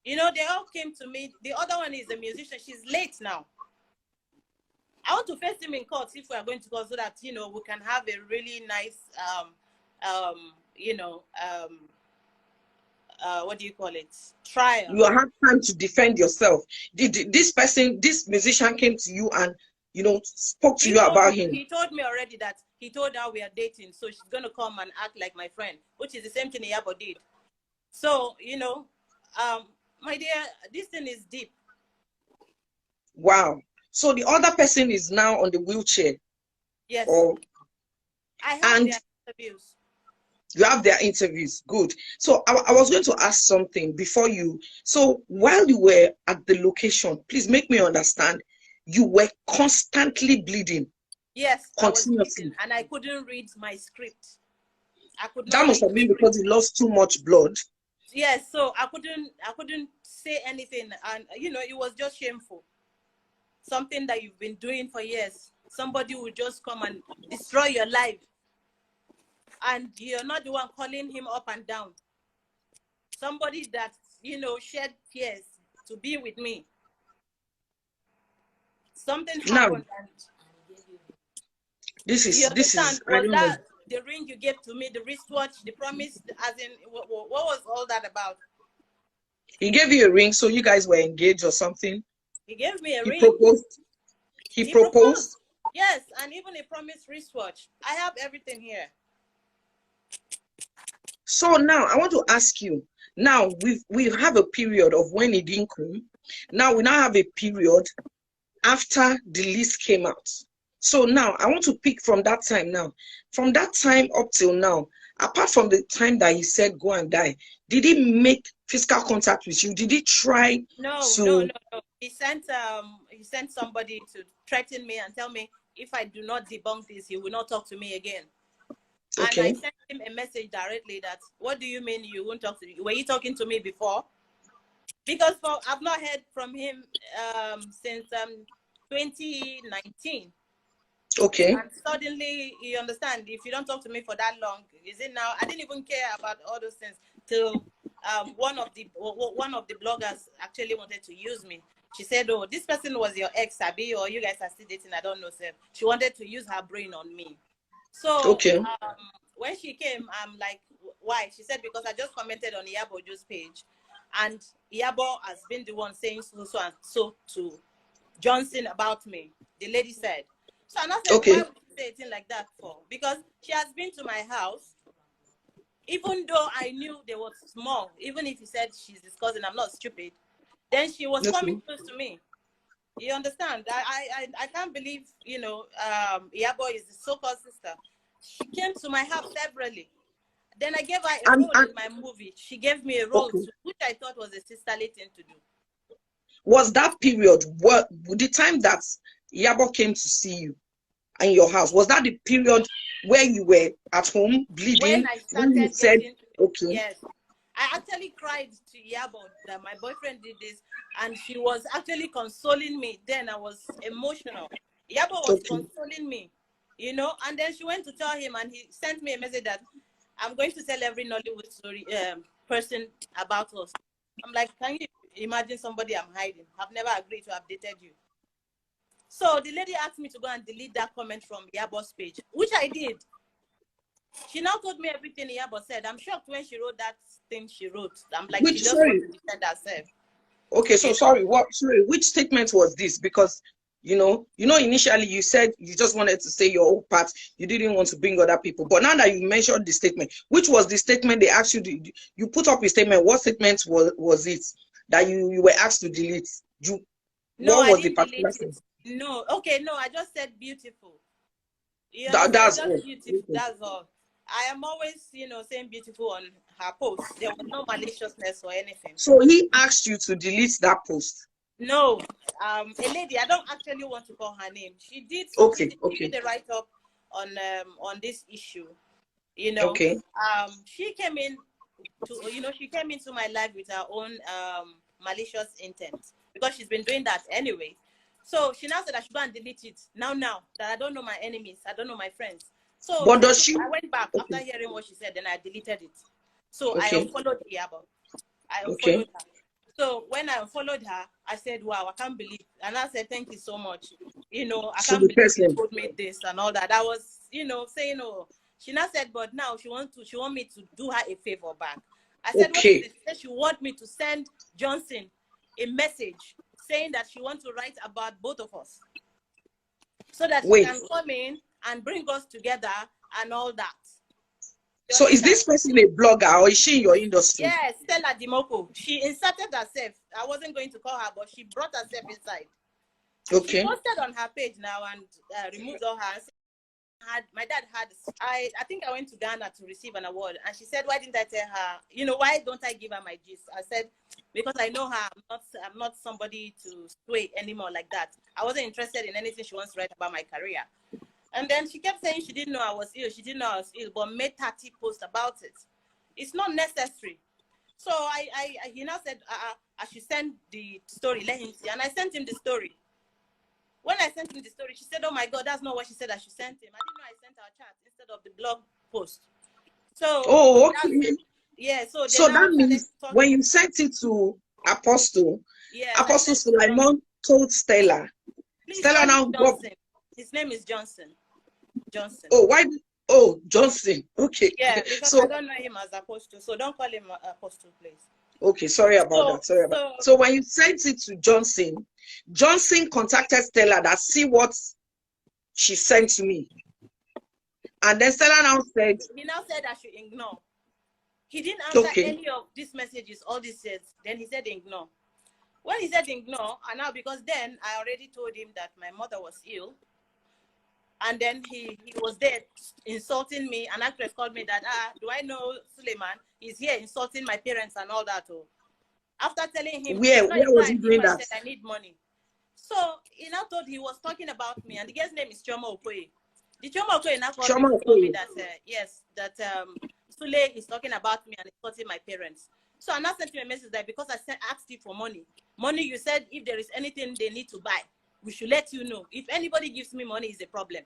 You know, they all came to me. The other one is a musician. She's late now. I want to face him in court if we are going to court so that, you know, we can have a really nice, what do you call it? Trial. You have time to defend yourself. Did this person, this musician came to you and, you know, spoke to you about him? He told me already that he told her we are dating, so she's going to come and act like my friend, which is the same thing Iyabo did. So, you know, my dear, this thing is deep. Wow. So the other person is now on the wheelchair. Yes. Or, I have their interviews. You have their interviews. Good. So I was going to ask something before you. So while you were at the location, please make me understand, you were constantly bleeding. Yes, continuously. I was bleeding, and I couldn't read my script. I could not. That must have been because you lost too much blood. Yes, so I couldn't say anything, and you know, it was just shameful. Something that you've been doing for years. Somebody will just come and destroy your life, and you're not the one calling him up and down. Somebody that, you know, shed tears to be with me. Something happened. Now, this is was that the ring you gave to me, the wristwatch, the promise, as in what was all that about? He gave you a ring, so you guys were engaged or something? He gave me a ring. Proposed. He proposed? Yes, and even a promised wristwatch. I have everything here. So now I want to ask you. Now we have a period of when he didn't come. Now we now have a period after the list came out. So now I want to pick from that time now. From that time up till now, apart from the time that he said go and die, did he make physical contact with you? Did he try No. He sent somebody to threaten me and tell me if I do not debunk this, he will not talk to me again. Okay. And I sent him a message directly that, what do you mean you won't talk to me? Were you talking to me before? Because I've not heard from him since 2019. Okay. And suddenly, you understand, if you don't talk to me for that long, is it now? I didn't even care about all those things till one of the bloggers actually wanted to use me. She said, "Oh, this person was your ex, Abby, or you guys are still dating? I don't know, sir." She wanted to use her brain on me. So okay. When she came, I'm like, "Why?" She said, "Because I just commented on Iyabo's page, and Iyabo has been the one saying so and so to Johnson about me." The lady said. So I said, okay. Why would you say a thing like that for? Because she has been to my house, even though I knew there was small, even if he said she's his cousin, I'm not stupid, then she was coming close to me. You understand? I can't believe, you know, Iyabo is the so-called sister. She came to my house severally. Then I gave her a role in my movie. She gave me a role, which I thought was a sisterly thing to do. Was that period, the time that Iyabo came to see you in your house, was that the period where you were at home bleeding? When I started getting, okay. Yes. I actually cried to Iyabo that my boyfriend did this, and she was actually consoling me. Then I was emotional. Iyabo was consoling me, you know, and then she went to tell him, and he sent me a message that I'm going to tell every Nollywood story person about us. I'm like, can you imagine somebody I'm hiding? I've never agreed to have dated you. So the lady asked me to go and delete that comment from Iyabo's page, which I did. She now told me everything Iyabo said. I'm shocked when she wrote that thing she wrote. I'm like, she just wants to defend herself. Okay, so sorry, which statement was this? Because you know, initially you said you just wanted to say your own part, you didn't want to bring other people. But now that you mentioned the statement, which was the statement they asked you to, you put up a statement, what statement was it that you were asked to delete? What was the particular statement? No, okay, no, I just said beautiful. That's all. Beautiful. That's all. I am always, you know, saying beautiful on her post. There was no maliciousness or anything. So he asked you to delete that post? No, a lady. I don't actually want to call her name. She did. Okay. She did a write up on this issue. You know. Okay. She came in she came into my life with her own malicious intent, because she's been doing that anyway. So she now said I should go and delete it now that I don't know my enemies, I don't know my friends. So But does she? I went back after hearing what she said, then I deleted it. So I unfollowed her. So when I unfollowed her, I said, wow, I can't believe. And I said, thank you so much. I can't believe you told me this and all that. I was, saying, oh, she now said, but now she want me to do her a favor back. I said, what is it? She said she want me to send Johnson a message saying that she wants to write about both of us, so that she can come in and bring us together and all that. So is this person a blogger, or is she in your industry? Yes, Stella Dimoko. She inserted herself. I wasn't going to call her, but she brought herself inside. Okay. She posted on her page now and removed all her. My dad had, I think I went to Ghana to receive an award, and she said, why didn't I tell her, why don't I give her my gist? I said, because I know her, I'm not somebody to sway anymore like that. I wasn't interested in anything she wants to write about my career. And then she kept saying she didn't know I was ill. She didn't know I was ill, but made 30 posts about it. It's not necessary. So he now said, I should send the story, let him see. And I sent him the story. When I sent him the story, she said, oh my God, that's not what she said I should send him. I didn't know I sent her chat instead of the blog post. So, okay. Yeah, so that means when you sent it to Apostle, Apostle Suleiman told Stella. Stella now got. His name is Johnson. Oh, why? Oh, Johnson. Okay. Yeah, because I don't know him as Apostle, so don't call him Apostle, please. Okay, sorry about that. So when you sent it to Johnson, Johnson contacted Stella that see what she sent to me. And then Stella now said... He now said I should ignore. He didn't answer any of these messages, all this says. Then he said ignore. When he said ignore, and now because then I already told him that my mother was ill. And then he was there insulting me. An actress called me that, do I know Suleiman? He's here insulting my parents and all that. After telling him, where was he doing that? I said, I need money. So he now thought he was talking about me. And the guy's name is Chioma Okoye. The Chioma Okoye now called me to tell me that, that Sule is talking about me and insulting my parents. So I now sent him a message that because I asked you for money, you said if there is anything they need to buy, we should let you know. If anybody gives me money, it's a problem.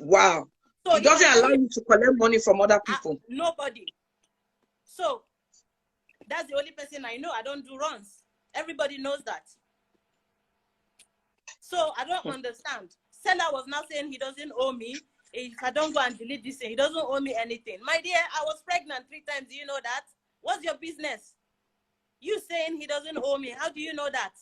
Wow. So it doesn't allow you to collect money from other people. Nobody. So that's the only person I know. I don't do runs. Everybody knows that. So I don't understand. Seller was now saying he doesn't owe me. If I don't go and delete this thing, he doesn't owe me anything. My dear, I was pregnant 3 times. Do you know that? What's your business? You saying he doesn't owe me. How do you know that?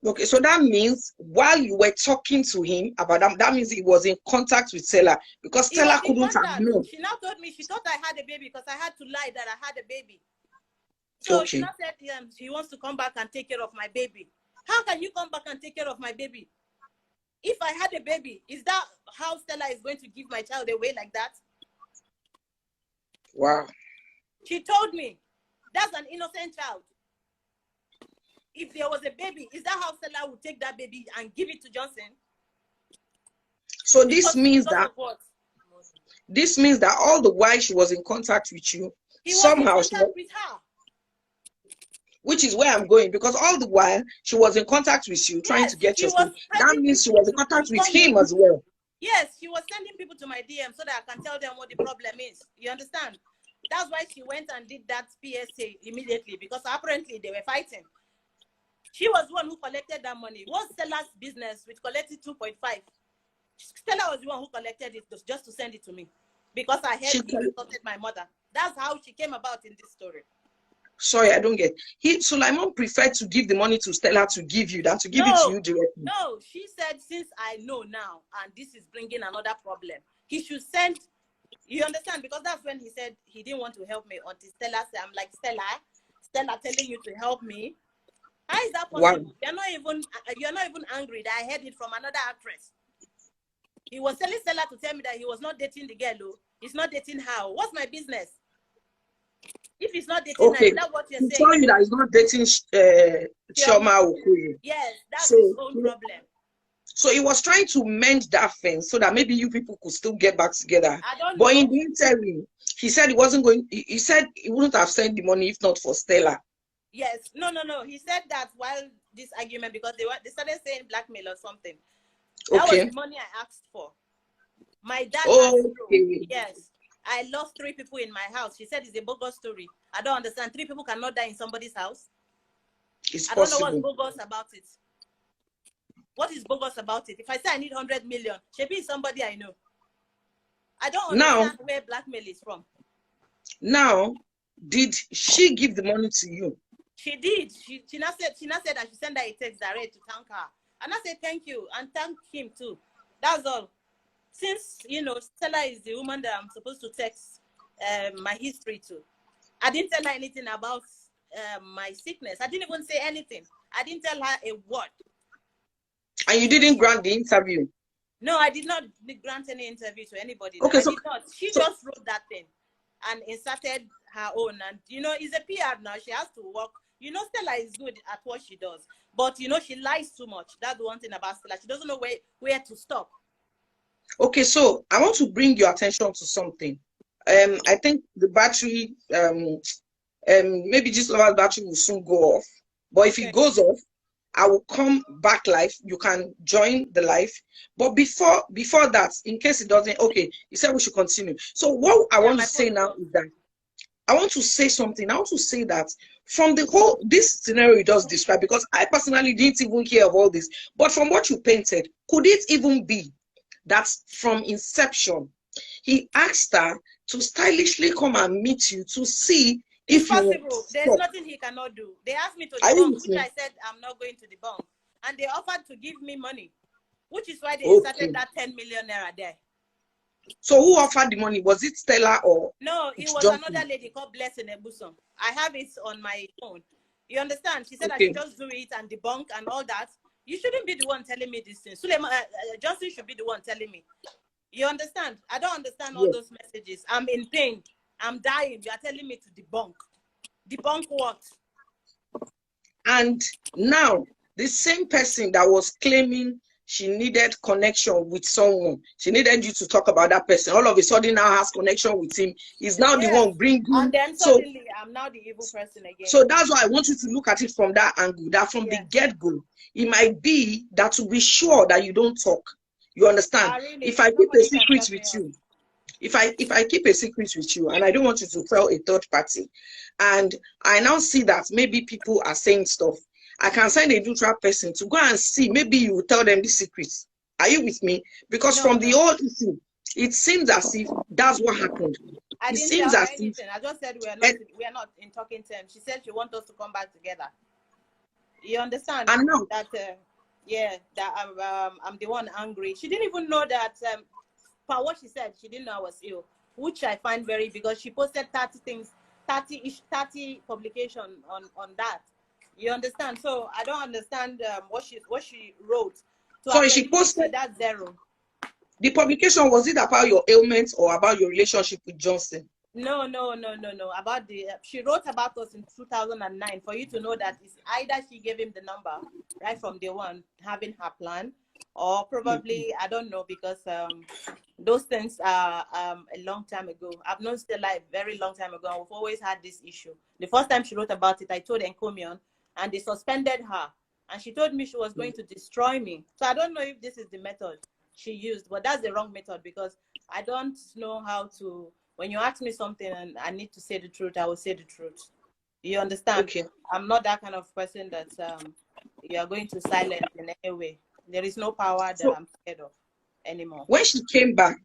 Okay, so that means while you were talking to him about that means he was in contact with Stella, because Stella couldn't have known. She now told me she thought I had a baby because I had to lie that I had a baby. So she now said she wants to come back and take care of my baby. How can you come back and take care of my baby? If I had a baby, is that how Stella is going to give my child away like that? Wow. She told me that's an innocent child. If there was a baby, is that how Stella would take that baby and give it to Johnson? So this means that all the while she was in contact with you, somehow was in contact with her. Which is where I'm going, because all the while she was in contact with you, trying to get your stuff. That means she was in contact with him as well. Yes, she was sending people to my DM so that I can tell them what the problem is. You understand? That's why she went and did that PSA immediately, because apparently they were fighting. She was the one who collected that money. What's Stella's business with collecting 2.5? Stella was the one who collected it just to send it to me, because I heard he insulted my mother. That's how she came about in this story. Sorry, I don't get. Suleiman preferred to give the money to Stella to give you than to give it to you directly. No, she said, since I know now, and this is bringing another problem, he should send. You understand? Because that's when he said he didn't want to help me until Stella said, I'm like, Stella telling you to help me. How is that possible? Wow. You're not even angry that I heard it from another actress. He was telling Stella to tell me that he was not dating the girl. He's not dating her. What's my business? If he's not dating her, is that what you're saying? He's telling you that he's not dating Chioma Okoye. Yes, that's his own problem. So he was trying to mend that fence so that maybe you people could still get back together. I don't know. But in the interim, he said he wasn't going. He said he wouldn't have sent the money if not for Stella. Yes, no. He said that while this argument, because they started saying blackmail or something. That was the money I asked for. My dad asked me. Yes, I lost 3 people in my house. She said it's a bogus story. I don't understand. 3 people cannot die in somebody's house. It's I possible. don't know what's bogus about it. What is bogus about it? If I say I need 100 million, she be somebody I know. I don't understand where blackmail is from. Now, did she give the money to you? She did. She now said that she sent her a text direct to thank her. And I said thank you and thank him too. That's all. Since, you know, Stella is the woman that I'm supposed to text my history to. I didn't tell her anything about my sickness. I didn't even say anything. I didn't tell her a word. And you didn't grant the interview? No, I did not grant any interview to anybody. Okay, so, I did not. She just wrote that thing and inserted her own. And, you know, it's a PR now. She has to work. You know, Stella is good at what she does. But, you know, she lies too much. That's the one thing about Stella. She doesn't know where to stop. Okay, so I want to bring your attention to something. I think the battery, maybe Gistlover's battery will soon go off. But if it goes off, I will come back live. You can join the live. But before that, in case it doesn't, okay, you said we should continue. So what I want to say now is that I want to say something. I want to say that from the whole, this scenario you just described, because I personally didn't even hear of all this, but from what you painted, could it even be that from inception, he asked her to stylishly come and meet you to see if it's possible. There's nothing he cannot do. They asked me to debunk, which I said I'm not going to debunk. And they offered to give me money, which is why they inserted that 10 million naira there. So who offered the money? Was it Stella or? No, it was another lady called Blessing Ebuson. I have it on my phone. You understand? She said I should just do it and debunk and all that. You shouldn't be the one telling me this thing. Suleiman, Johnson should be the one telling me. You understand? I don't understand all those messages. I'm in pain. I'm dying. You are telling me to debunk. Debunk what? And now, the same person that was claiming she needed connection with someone, she needed you to talk about that person, all of a sudden now has connection with him, is now the one bringing. And then suddenly, I'm now the evil person again. So that's why I want you to look at it from that angle, that from the get-go, it might be that to be sure that you don't talk. You understand? Really, if I keep a secret with you, if I keep a secret with you and I don't want you to tell a third party, and I now see that maybe people are saying stuff, I can send a neutral person to go and see. Maybe you will tell them the secrets. Are you with me? Because from the old issue, it seems as if that's what happened. I didn't seems tell her anything. I just said we are not in talking terms. She said she wants us to come back together. You understand? I know that. I'm the one angry. She didn't even know that. For what she said, she didn't know I was ill, which I find very, because she posted 30 things, 30 publication on that. You understand? So I don't understand what she wrote. So she posted that 0. The publication, was it about your ailments or about your relationship with Johnson? No. About she wrote about us in 2009 for you to know that it's either she gave him the number right from day one, having her plan, or probably I don't know, because those things are a long time ago. I've known Stella a very long time ago, and we've always had this issue. The first time she wrote about it, I told Encomion, and they suspended her, and she told me she was going to destroy me. So I don't know if this is the method she used, but that's the wrong method, because I don't know how to. When you ask me something and I need to say the truth, I will say the truth. You understand? Okay. I'm not that kind of person that you are going to silence in any way. There is no power that I'm scared of anymore. When she came back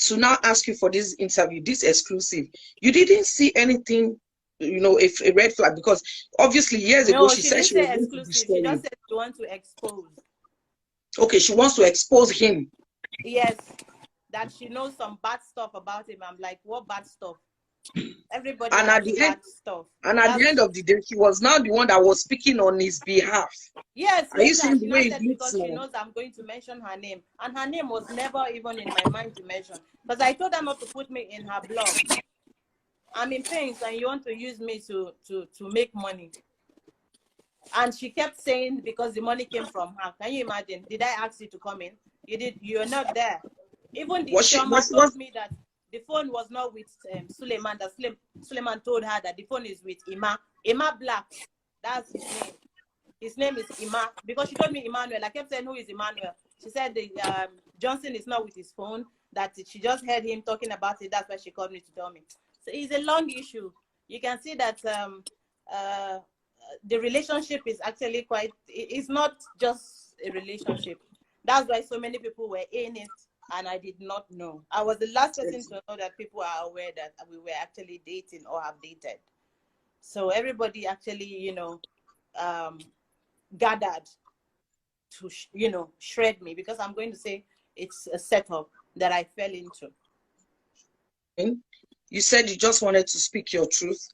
to now ask you for this interview, this exclusive, you didn't see anything, you know, a red flag, because obviously years ago she said she was exclusive. She just said she wants to expose. Okay, she wants to expose him. Yes. That she knows some bad stuff about him. I'm like, what bad stuff? Everybody has bad stuff. And at the end of the day, she was now the one that was speaking on his behalf. Yes, are you saying the way it because she knows I'm going to mention her name, and her name was never even in my mind to mention, because I told her not to put me in her blog. I'm in pain, and you want to use me to make money. And she kept saying because the money came from her. Can you imagine? Did I ask you to come in? You did. You're not there. Even the Shama told me that the phone was not with Suleiman. That Suleiman told her that the phone is with Ima Black. That's his name. His name is Ima, because she told me Emmanuel. I kept saying, who is Emmanuel? She said the Johnson is not with his phone, that she just heard him talking about it. That's why she called me to tell me. So it's a long issue. You can see that the relationship is actually quite, it's not just a relationship. That's why so many people were in it, and I did not know. I was the last person to know that people are aware that we were actually dating or have dated. So everybody actually, you know, gathered to, you know, shred me, because I'm going to say it's a setup that I fell into. You said you just wanted to speak your truth.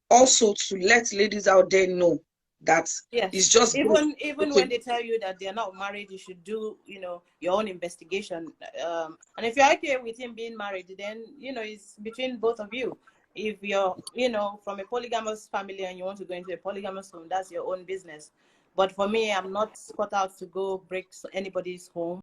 Also, to let ladies out there know that it's just even when they tell you that they're not married, you should do, you know, your own investigation. And if you're okay with him being married, then, you know, it's between both of you. If you're, you know, from a polygamous family and you want to go into a polygamous home, that's your own business. But for me, I'm not cut out to go break anybody's home.